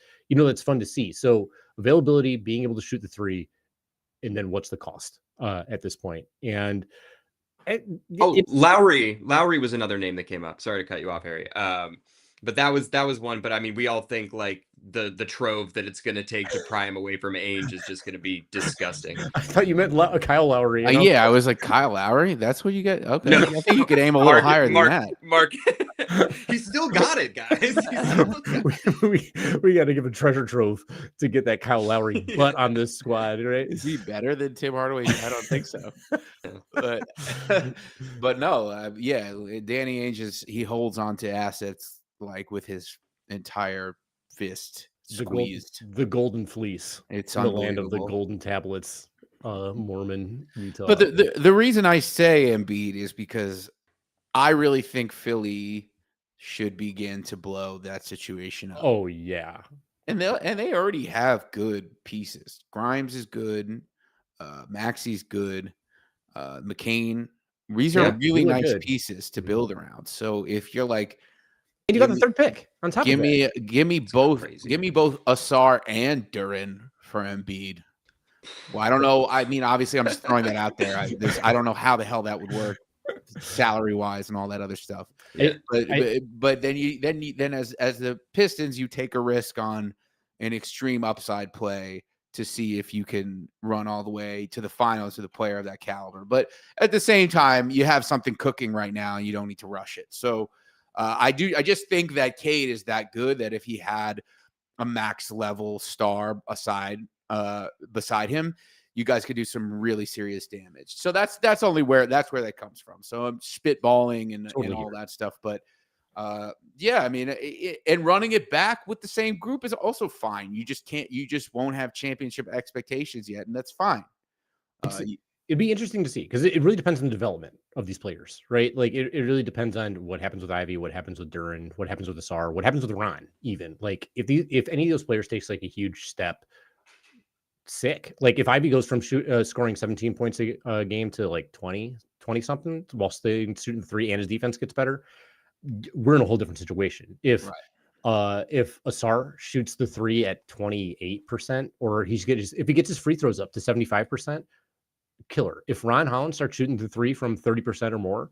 fun to see. So availability, being able to shoot the three, and then what's the cost at this point? And Lowry was another name that came up. Sorry to cut you off, Harry. But that was one. But I mean, we all think like the trove that it's going to take to pry him away from Ainge is just going to be disgusting. I thought you meant Kyle Lowry. Yeah, I was like, Kyle Lowry? That's what you get? Okay. No, I think you could aim a little higher than that. Mark, he still got it, guys. We got to give a treasure trove to get that Kyle Lowry butt on this squad, right? Is he better than Tim Hardaway? I don't think so. But no, Danny Ainge he holds on to assets like with his entire fist squeezed. The golden fleece. It's the land of the golden tablets, Mormon, Utah. But the reason I say Embiid is because I really think Philly should begin to blow that situation up. Oh yeah, and they already have good pieces. Grimes is good, Maxi's good, McCain. These are really nice pieces to build around. So if you're like, and you got the third pick on top. Give me both Asar and Duran for Embiid. Well, I don't know. I mean, obviously, I'm just throwing that out there. I don't know how the hell that would work, salary wise, and all that other stuff. Yeah. But then as the Pistons, you take a risk on an extreme upside play to see if you can run all the way to the finals with a player of that caliber. But at the same time, you have something cooking right now, and you don't need to rush it. So. I just think that Cade is that good that if he had a max level star beside him, you guys could do some really serious damage. So that's where that comes from. So I'm spitballing and all that stuff. But I mean, and running it back with the same group is also fine. You just won't have championship expectations yet, and that's fine. It'd be interesting to see because it really depends on the development of these players, right? Like it really depends on what happens with Ivy, what happens with Duran, what happens with Asar, what happens with Ron, even. Like if any of those players takes like a huge step, sick. Like if Ivy goes from scoring 17 points a game to like 20 something while staying shooting three and his defense gets better, we're in a whole different situation. If If Asar shoots the 3 at 28%, or if he gets his free throws up to 75%, killer. If Ron Holland starts shooting the 3 from 30% or more,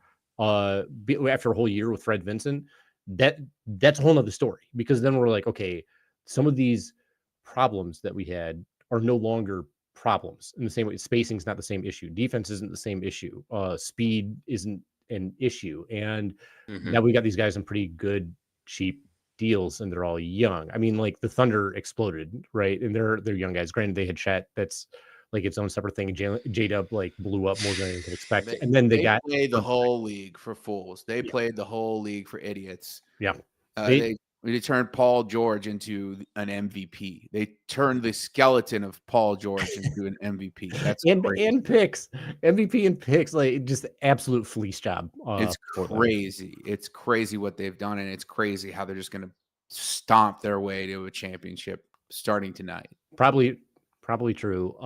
after a whole year with Fred Vinson, that's a whole nother story, because then we're like, okay, some of these problems that we had are no longer problems in the same way. Spacing's not the same issue. Defense isn't the same issue. Speed isn't an issue. And now we got these guys on pretty good, cheap deals, and they're all young. I mean, like the Thunder exploded, right? And they're young guys. Granted, they had Chet. That's like its own separate thing. J-Dub like blew up more than anyone could expect. And then they played the whole league for fools. They played the whole league for idiots. Yeah. They turned Paul George into an MVP. They turned the skeleton of Paul George into an MVP. That's and picks, MVP and picks, like just absolute fleece job. It's crazy. It's crazy what they've done, and it's crazy how they're just going to stomp their way to a championship starting tonight. Probably true.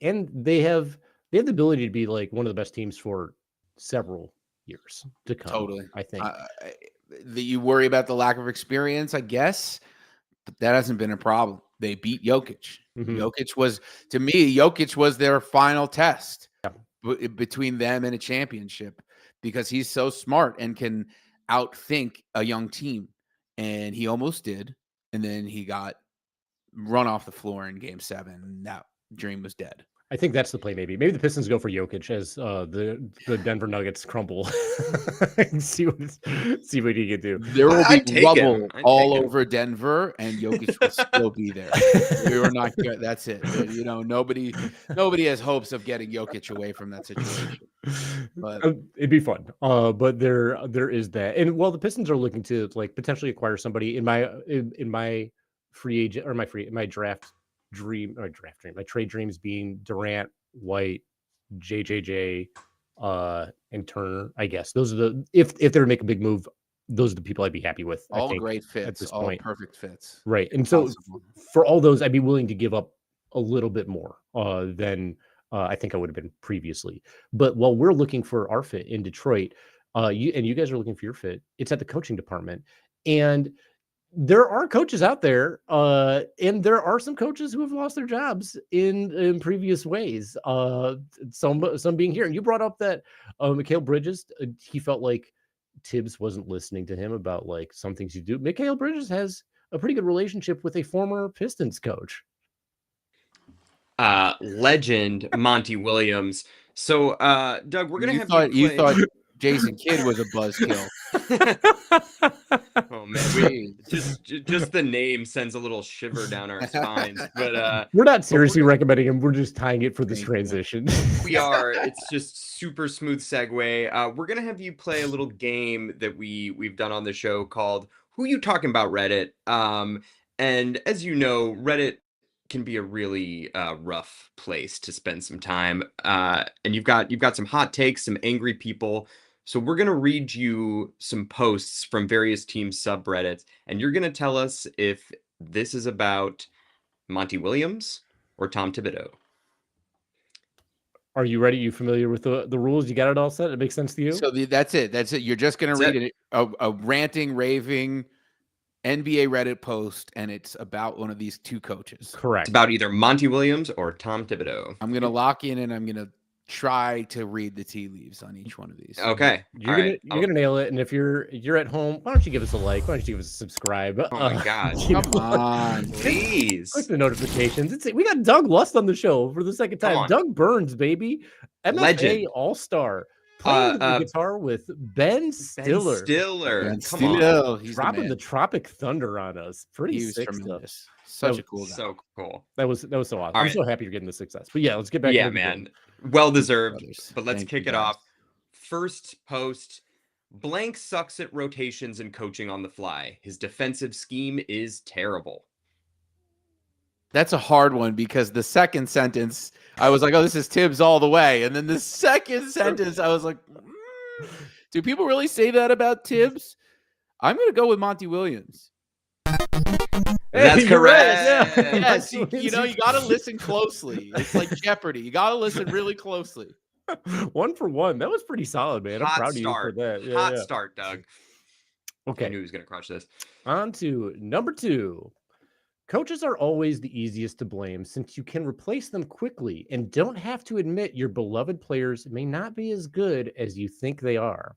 And they have the ability to be like one of the best teams for several years to come. Totally, I think. You worry about the lack of experience, I guess, but that hasn't been a problem. They beat Jokic. Jokic was their final test between them and a championship, because he's so smart and can outthink a young team. And he almost did. And then he got run off the floor in Game 7. And that dream was dead. I think that's the play. Maybe the Pistons go for Jokic as the Denver Nuggets crumble and see what he can do. There will be rubble all over Denver, and Jokic will still be there. We were not good. That's it. You know, nobody has hopes of getting Jokic away from that situation. But it'd be fun. But there is that, and the Pistons are looking to like potentially acquire somebody in my free agent or my draft dream, my trade dreams being Durant, White, JJJ, and Turner. I guess those are if they were to make a big move, those are the people I'd be happy with. All I think, great fits, at this all point. Perfect fits. Right. And so for all those, I'd be willing to give up a little bit more than I think I would have been previously. But while we're looking for our fit in Detroit, you guys are looking for your fit, it's at the coaching department. And there are coaches out there, and there are some coaches who have lost their jobs in previous ways. Some being here, and you brought up that Mikal Bridges, he felt like Tibbs wasn't listening to him about like some things you do. Mikal Bridges has a pretty good relationship with a former Pistons coach, legend Monty Williams. So, Doug, we're gonna you thought Jason Kidd was a buzzkill. Oh man, just the name sends a little shiver down our spines. But we're not seriously recommending him. We're just tying it for this transition. We are. It's just super smooth segue. We're gonna have you play a little game that we've done on the show called "Who You Talkin Bout, Reddit?" And as you know, Reddit can be a really rough place to spend some time. And you've got some hot takes, some angry people. So we're going to read you some posts from various team subreddits, and you're going to tell us if this is about Monty Williams or Tom Thibodeau. Are you ready? You familiar with the rules? You got it all set? It makes sense to you? So that's it. You're just going to read a ranting, raving NBA Reddit post, and it's about one of these two coaches. Correct. It's about either Monty Williams or Tom Thibodeau. I'm going to lock in, and I'm going to try to read the tea leaves on each one of these. Okay. You're gonna nail it. And if you're at home, why don't you give us a like? Why don't you give us a subscribe? Oh my God. Come on, please. Click the notifications. We got Duglust on the show for the second time. Doug Berns, baby. MFA Legend. All-Star. Playing the guitar with Ben Stiller. Come on. He's dropping the Tropic Thunder on us. Pretty sick tremendous. stuff. Such a cool guy. So cool. That was so awesome. I'm so happy you're getting the success. But yeah, let's get back to man. Well deserved. But let's Thank kick you it guys. off. First post. Blank sucks at rotations and coaching on the fly. His defensive scheme is terrible. That's a hard one, because the second sentence, I was like, oh, this is Tibbs all the way. And then the second sentence, I was like, do people really say that about Tibbs? I'm going to go with Monty Williams. That's correct. Right. Yeah. Yes, you got to listen closely. It's like Jeopardy. You got to listen really closely. 1 for 1. That was pretty solid, man. I'm proud of you for that. Hot start, Doug. I Okay. knew he was going to crush this. On to number 2. Coaches are always the easiest to blame since you can replace them quickly and don't have to admit your beloved players may not be as good as you think they are.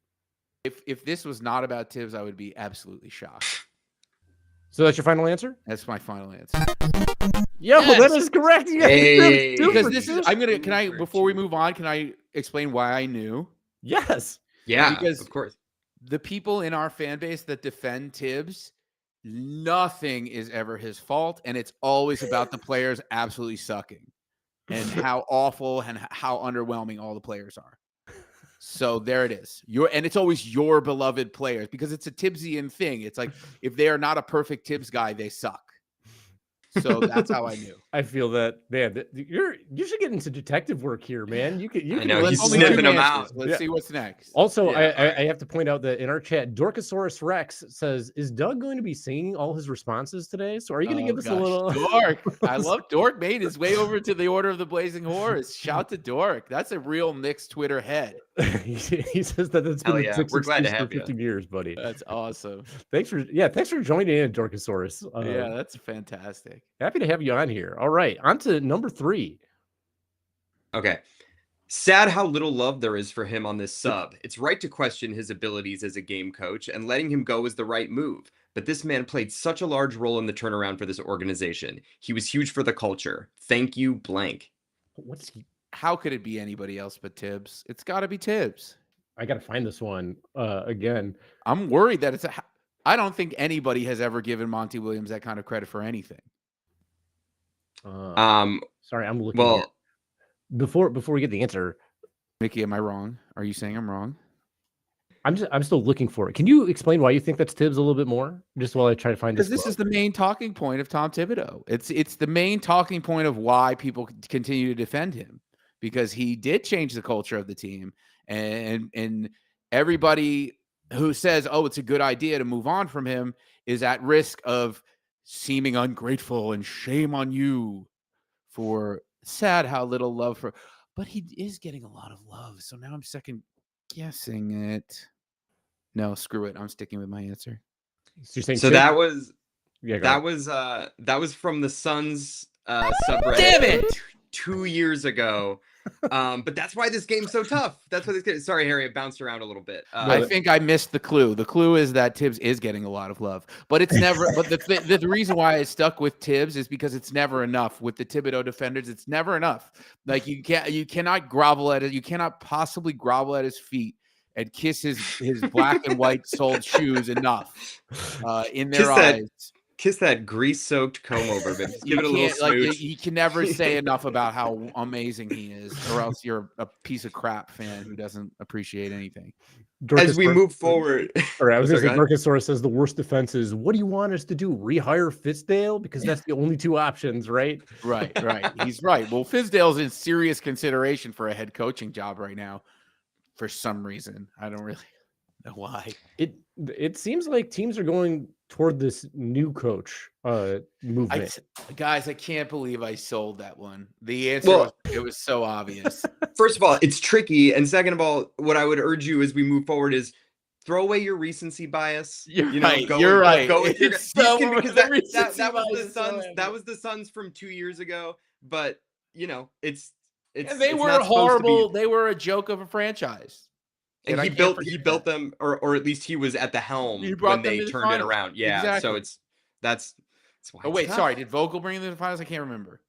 If this was not about Tibbs, I would be absolutely shocked. So that's your final answer? That's my final answer. Yeah, well, Yes. that is correct. You guys Hey. two Because for this two. is, can I, before we move on, can I explain why I knew? Yes. Yeah, Because of course. the people in our fan base that defend Tibbs, nothing is ever his fault. And it's always about the players absolutely sucking and how awful and how underwhelming all the players are. So there it is. And it's always your beloved players because it's a Tibbsian thing. It's like if they are not a perfect Tibbs guy, they suck. So that's how I knew. I feel that, man. You should get into detective work here, man. You can. I know, Let's he's only sniffing two them answers. out. Let's Yeah. see what's next. Also, Yeah, all right. I have to point out that in our chat, Dorkosaurus Rex says, "Is Doug going to be singing all his responses today? So are you going to give us a little?" Dork? I love Dork. Made his way over to the Order of the Blazing Horse. Shout to Dork. That's a real Knicks Twitter head. he says that it's been Hell the yeah. Six We're glad to excuse for have you. 15 years, buddy. That's awesome. Thanks for joining in, Dorkosaurus. Yeah, that's fantastic. Happy to have you on here. All right, on to number 3. Okay. Sad how little love there is for him on this sub. It's right to question his abilities as a game coach, and letting him go is the right move. But this man played such a large role in the turnaround for this organization. He was huge for the culture. Thank you, blank. What's he? How could it be anybody else but Tibbs? It's got to be Tibbs. I got to find this one again. I'm worried that I don't think anybody has ever given Monty Williams that kind of credit for anything. Sorry, I'm looking. Well, here. Before we get the answer, Mickey, am I wrong? Are you saying I'm wrong? I'm still looking for it. Can you explain why you think that's Tibbs a little bit more? Just while I try to find this. Because this is the main talking point of Tom Thibodeau. It's the main talking point of why people continue to defend him, because he did change the culture of the team, and everybody who says, "Oh, it's a good idea to move on from him," is at risk of seeming ungrateful and shame on you for sad how little love for. But he is getting a lot of love, so now I'm second guessing it. No, screw it. I'm sticking with my answer. So you're saying so Tibbs? that was Yeah, go that was from the Suns subreddit. Damn it! 2 years ago. But that's why this game's so tough. That's why this game. Sorry, Harry, it bounced around a little bit. I think I missed the clue. The clue is that Tibbs is getting a lot of love, but it's never. But the reason why I stuck with Tibbs is because it's never enough with the Thibodeau defenders. It's never enough. Like you cannot grovel at it. You cannot possibly grovel at his feet and kiss his black and white soled shoes enough in their eyes. Kiss that grease-soaked comb over, but just give it a little smooch. You can never say enough about how amazing he is, or else you're a piece of crap fan who doesn't appreciate anything. As we move forward. All right, I was going to say, Sorry, go Dorkosaurus says the worst defense is, what do you want us to do? Rehire Fizdale? Because that's the only two options, right? Right. He's right. Well, Fizdale's in serious consideration for a head coaching job right now for some reason. I don't really know why. It seems like teams are going toward this new coach movement. Guys, I can't believe I sold that one. The answer was so obvious. First of all, it's tricky. And second of all, what I would urge you as we move forward is throw away your recency bias. You're right. Go with your because that was the Suns from 2 years ago. But it's they were horrible. They were a joke of a franchise. And he built them, or at least he was at the helm when they turned it around. Yeah, exactly. So that's why. Oh wait, sorry. Did Vogel bring them to the finals? I can't remember.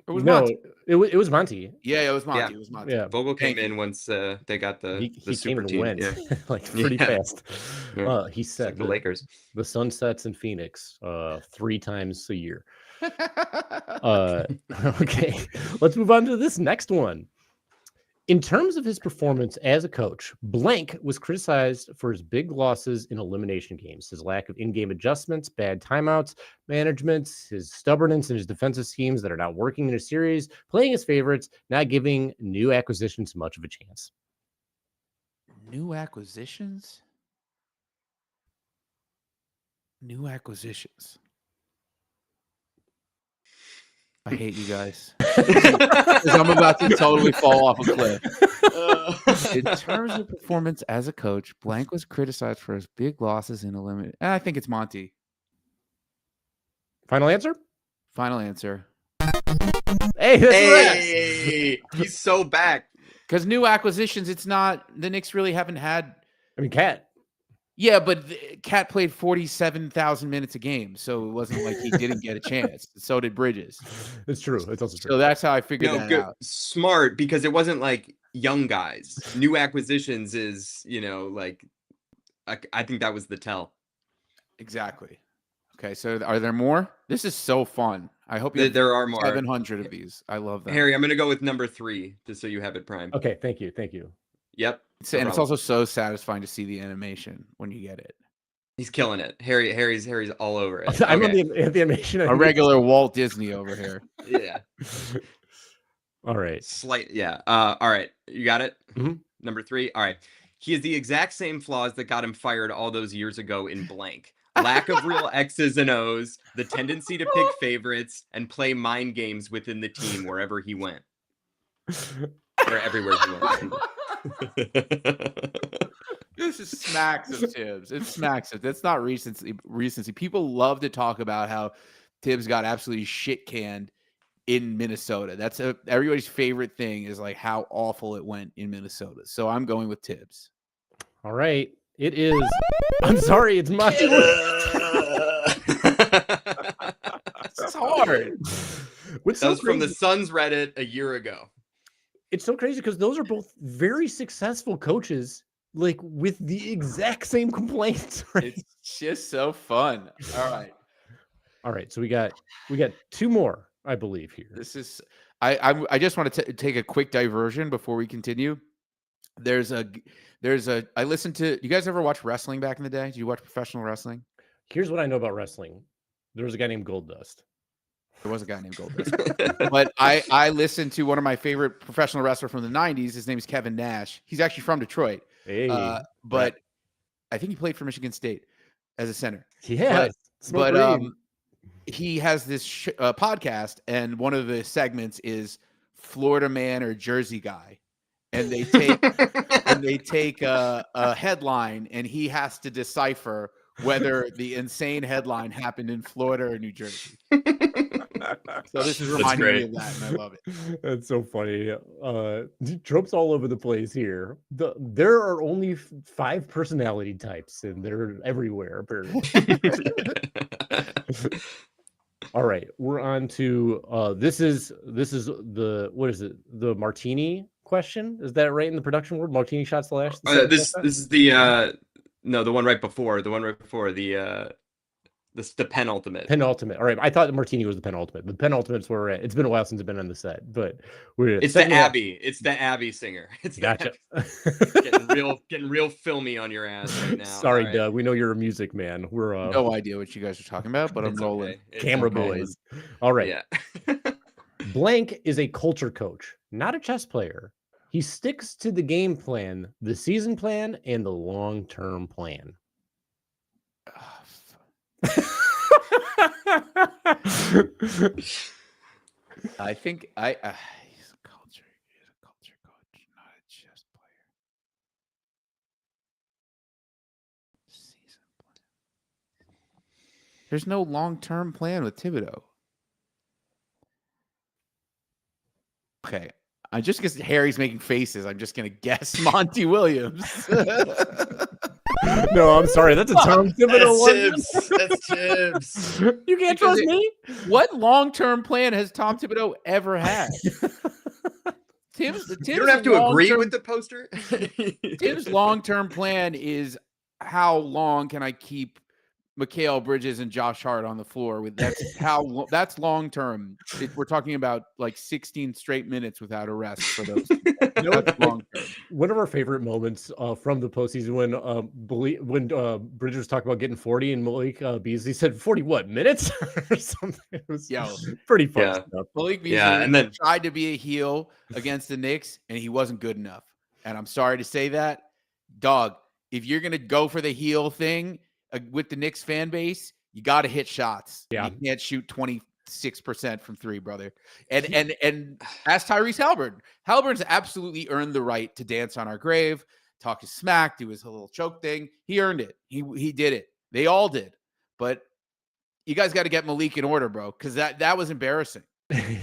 It was Monty. It was Monty. Yeah, it was Monty. Yeah. It was Monty. Yeah. Vogel came in once they got the super team. Went like pretty fast. Yeah. He said like the Lakers. The sun sets in Phoenix 3 times a year. Okay, let's move on to this next one. In terms of his performance as a coach, blank was criticized for his big losses in elimination games, his lack of in-game adjustments, bad timeouts, management, his stubbornness in his defensive schemes that are not working in a series, playing his favorites, not giving new acquisitions much of a chance. New acquisitions? New acquisitions. I hate you guys. Because I'm about to totally fall off a cliff. In terms of performance as a coach, Blank was criticized for his big losses in elimination. I think it's Monty. Final answer? Final answer. Hey, that's right. Hey, he's so back. Because new acquisitions, it's not the Knicks really haven't had. I mean, Cat. Yeah, but Cat played 47,000 minutes a game, so it wasn't like he didn't get a chance. So did Bridges. It's true. It's also true. So that's how I figured that Good, out. smart, because it wasn't like young guys. New acquisitions is, like I think that was the tell. Exactly. Okay, so are there more? This is so fun. I hope you have There are more. 700 of these. I love that. Harry, I'm gonna go with number 3, just so you have it primed. Okay, thank you. Yep. And it's also so satisfying to see the animation when you get it. He's killing it. Harry's all over it. I'm Okay. on the animation. A regular Walt Disney over here. Yeah. All right. Yeah. All right. You got it? Mhm. Number 3. All right. He has the exact same flaws that got him fired all those years ago in blank. Lack of real X's and O's, the tendency to pick favorites, and play mind games within the team wherever he went. Or everywhere he went. This is smacks of Tibbs. It smacks it. That's not recency. People love to talk about how Tibbs got absolutely shit canned in Minnesota. That's everybody's favorite thing is like how awful it went in Minnesota. So I'm going with Tibbs. All right. It is. I'm sorry. It's Monty. It's hard. What's That so was from the crazy- Suns Reddit a year ago. It's so crazy because those are both very successful coaches, like with the exact same complaints. Right? It's just so fun. All right. So we got 2 more, I believe here. This is I just want to take a quick diversion before we continue. I listened to, you guys ever watch wrestling back in the day? Did you watch professional wrestling? Here's what I know about wrestling. There was a guy named Goldust. There was a guy named Goldust. But I listened to one of my favorite professional wrestlers from the 90s. His name is Kevin Nash. He's actually from Detroit. Hey. But I think he played for Michigan State as a center. Yeah. But he has this podcast, and one of the segments is Florida Man or Jersey Guy. And they take a headline, and he has to decipher whether the insane headline happened in Florida or New Jersey. So this is reminding me of that, and I love it. That's so funny. Tropes all over the place here. There are only 5 personality types, and they're everywhere, apparently. All right, we're on to this is the, what is it? The martini question? Is that right in the production word? Martini shot slash. This is the no, the one right before the penultimate. Penultimate. All right, I thought the martini was the penultimate. The penultimate's where we're at. It's been a while since I've been on the set, but it's the Abby. It's the Abby singer. It's gotcha. getting real filmy on your ass right now. Sorry, right. Doug. We know you're a music man. We're No idea what you guys are talking about, but I'm It's rolling. okay. It's camera okay. boys. All right. Yeah. Blank is a culture coach, not a chess player. He sticks to the game plan, the season plan, and the long-term plan. I think he's a culture coach, not a chess player. Season plan. There's no long-term plan with Thibodeau. Okay. I just guess Harry's making faces. I'm just gonna guess Monty Williams. No, I'm sorry. That's a Tom Thibodeau one. That's Tibbs. You can't trust me. What long-term plan has Tom Thibodeau ever had? Tim's You don't have to agree with the poster. Tim's long-term plan is how long can I keep Mikal Bridges and Josh Hart on the floor with that's long-term. We're talking about like 16 straight minutes without a rest for those. That's long-term. One of our favorite moments from the postseason when Bridges was talking about getting 40 and Malik Beasley said 40 what minutes or something. It was pretty fun stuff. Malik Beasley and then tried to be a heel against the Knicks, and he wasn't good enough. And I'm sorry to say that, dog. If you're gonna go for the heel thing with the Knicks fan base, you got to hit shots. Yeah. You can't shoot 20 6% from three, brother. And ask Tyrese Halliburton. Halliburton's absolutely earned the right to dance on our grave, talk his smack, do his little choke thing. He earned it. He did it. They all did. But you guys got to get Malik in order, bro, because that was embarrassing.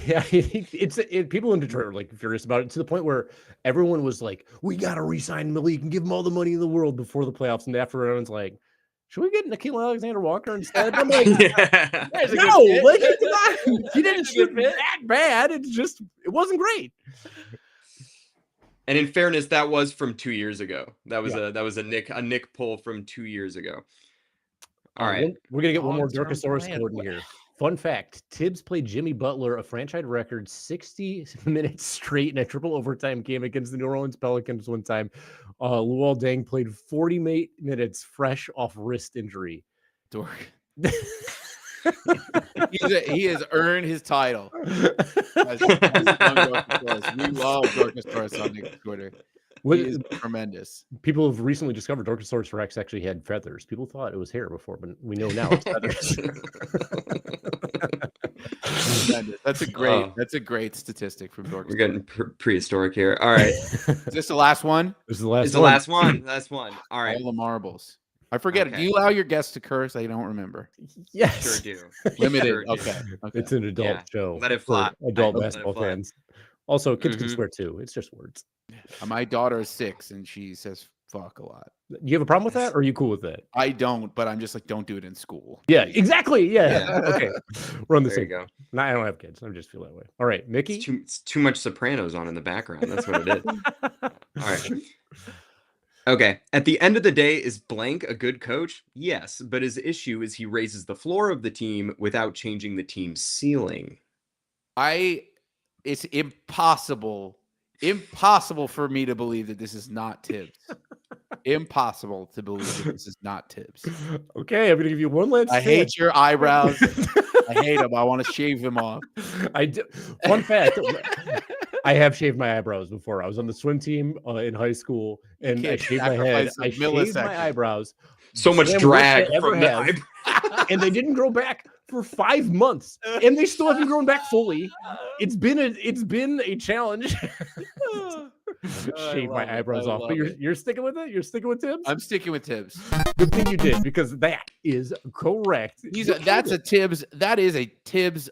Yeah, people in Detroit are like furious about it to the point where everyone was like, "We got to re-sign Malik and give him all the money in the world before the playoffs." And after everyone's like, "Should we get Nickeil Alexander-Walker instead?" I'm like, Yeah. "No, like, come on. He didn't shoot that bad. It wasn't great." And in fairness, that was from 2 years ago. That was a Nick pull from 2 years ago. All right. We're gonna get one more Long-term Dorkosaurus plan. quote in here. Fun fact: Tibbs played Jimmy Butler a franchise record 60 minutes straight in a triple overtime game against the New Orleans Pelicans one time. Luol Deng played 40 minutes fresh off wrist injury. Dork. He has earned his title. As we love Dorkosaurus on Twitter. He is tremendous. People have recently discovered Dorkosaurus Rex actually had feathers. People thought it was hair before, but we know now it's feathers. That's a great statistic from Dorkosaurus. We're getting prehistoric here. All right. Is this the last one? This is the last It's one. the last one. Last one. All right. All the marbles. I forget. Okay. Do you allow your guests to curse? I don't remember. Yes. Sure do. Limited. Sure do. Okay. It's an adult show. Let it for fly. adult Let it basketball fly. fans. Also, kids can swear too. It's just words. My daughter is 6 and she says fuck a lot. You have a problem with that, or are you cool with that? I don't, but I'm just like, don't do it in school. Yeah, exactly. Yeah. Okay. We're on the There same. you go. No, I don't have kids. I just feel that way. All right, Mickey. It's too much Sopranos on in the background. That's what it is. All right. Okay. At the end of the day, is blank a good coach? Yes, but his issue is he raises the floor of the team without changing the team's ceiling. It's impossible for me to believe that this is not Tibbs. Impossible to believe that this is not Tibbs. Okay, I'm gonna give you one last. I hate your eyebrows. I hate them. I want to shave them off. I do. Fun fact: I have shaved my eyebrows before. I was on the swim team in high school, and I shaved my head. I shaved my eyebrows. So much Damn drag worst I from the ever had. eyebrow. And they didn't grow back for 5 months, and they still haven't grown back fully. It's been a challenge. Shave my eyebrows off, but you're sticking with it. You're sticking with Tibbs. I'm sticking with Tibbs. Good thing you did, because that is correct. That is a Tibbs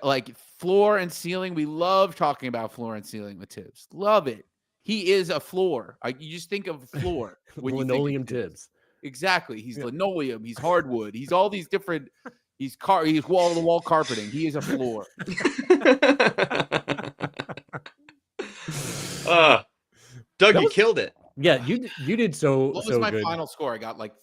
like floor and ceiling. We love talking about floor and ceiling with Tibbs. Love it. He is a floor. You just think of floor when linoleum you think of Tibbs. Exactly. He's linoleum. He's hardwood. He's all these different. He's wall-to-wall carpeting. He is a floor. Doug, you killed it. Yeah, you did so. What was so my good. final score? I got like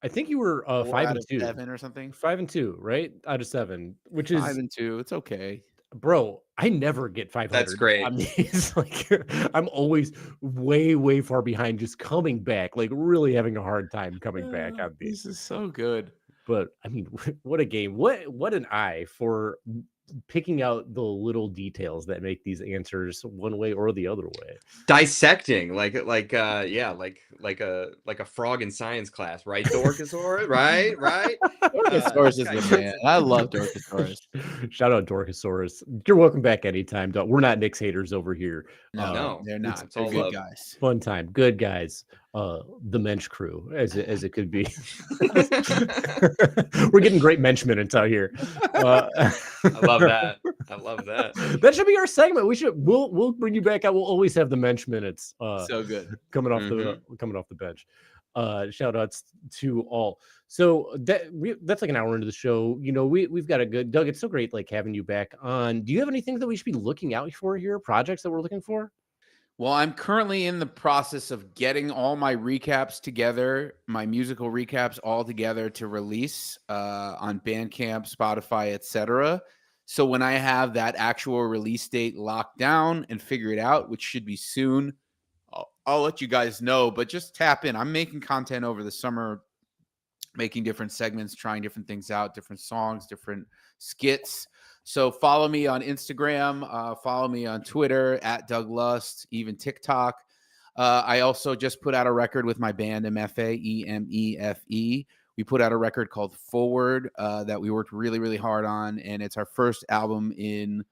I think you were 4 5 out and of 2, 7 or something. 5 and 2, right? Out of 7, which is 5 and 2. It's okay. Bro, I never get 500. That's great. I mean, it's like I'm always way far behind, just coming back, like really having a hard time coming back on these. This is so good. But I mean, what a game! What an eye for picking out the little details that make these answers one way or the other way. Dissecting like a frog in science class, right? Dorkosaurus, right? Dorkosaurus is the man. I love Dorkosaurus. Shout out Dorkosaurus. You're welcome back anytime. We're not Knicks haters over here. No, they're not. They're good guys. Fun time, good guys. The mensch crew, as it could be. We're getting great mensch minutes out here. I love that. I love that. That should be our segment. We'll bring you back out. We'll always have the mensch minutes. So good. Coming off the bench. Shout outs to all. So that's like an hour into the show. You know, we've got a good Doug. It's so great like having you back on. Do you have anything that we should be looking out for here? Projects that we're looking for? Well, I'm currently in the process of getting all my recaps together, my musical recaps all together to release on Bandcamp, Spotify, etc. So when I have that actual release date locked down and figure it out, which should be soon, I'll let you guys know. But just tap in. I'm making content over the summer, making different segments, trying different things out, different songs, different skits. So follow me on Instagram, follow me on Twitter at Duglust, even TikTok. I also just put out a record with my band, MFA, EMEFE. we put out a record called Forward that we worked really, really hard on. And it's our first album in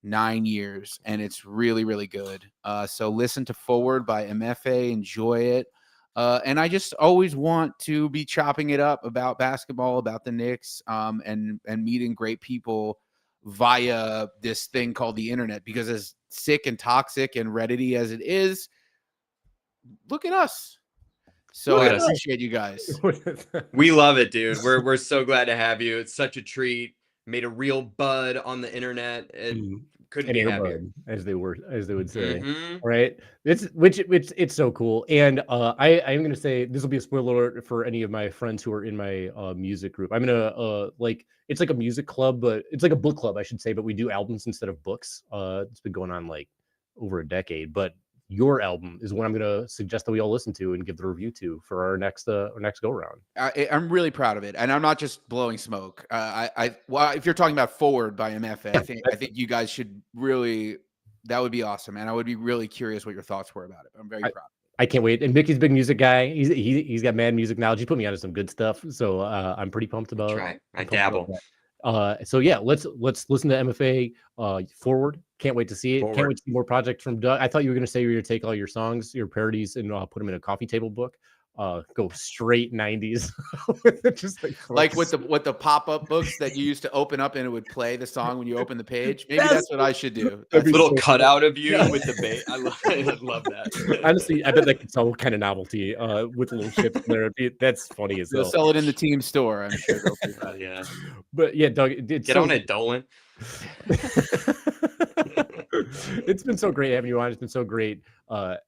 9 years. And it's really, really good. So listen to Forward by MFA. Enjoy it. And I just always want to be chopping it up about basketball, about the Knicks, and meeting great people via this thing called the internet, because as sick and toxic and Reddity as it is, look at us. So I appreciate you guys. We love it, dude. We're so glad to have you. It's such a treat. Made a real bud on the internet. Couldn't be happier, as they would say. Mhm. Right? It's so cool. And I'm gonna say this will be a spoiler alert for any of my friends who are in my music group. I'm gonna it's like a music club, but it's like a book club, I should say, but we do albums instead of books. It's been going on like over a decade, but your album is what I'm going to suggest that we all listen to and give the review to for our next go round. I'm really proud of it, and I'm not just blowing smoke. Well, if you're talking about Forward by MFA, I think you guys should really. That would be awesome, and I would be really curious what your thoughts were about it. I'm very proud. I can't wait. And Mickey's a big music guy. He's got mad music knowledge. He put me onto some good stuff, so I'm pretty pumped about. I dabble. So yeah, let's listen to MFA Forward. Can't wait to see it. Forward. Can't wait to see more projects from Doug. I thought you were going to say you were going to take all your songs, your parodies, and put them in a coffee table book. Go straight 90s. Just like with the pop-up books that you used to open up and it would play the song when you open the page. Maybe that's what I should do. A little cutout of you with the bait. I love that. Honestly, I bet that could sell kind of novelty with little chips in there. That's funny as hell. They'll sell it in the team store, I'm sure. Yeah. But yeah, Doug, get on it, Dolan. It's been so great having you on. It's been so great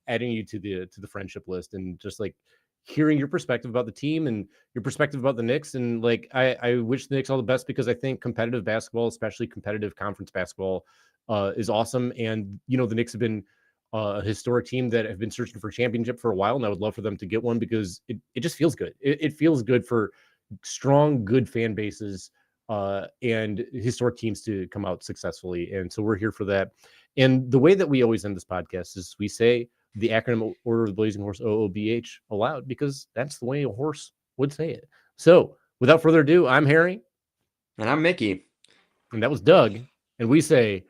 adding you to the friendship list, and just like hearing your perspective about the team and your perspective about the Knicks. And like I wish the Knicks all the best, because I think competitive basketball, especially competitive conference basketball, is awesome. And the Knicks have been a historic team that have been searching for a championship for a while, and I would love for them to get one, because it just feels good. It feels good for strong, good fan bases and historic teams to come out successfully. And so we're here for that. And the way that we always end this podcast is we say the acronym Order of the Blazing Horse, OOBH, aloud, because that's the way a horse would say it. So without further ado, I'm Harry. And I'm Mickey. And that was Doug. And we say,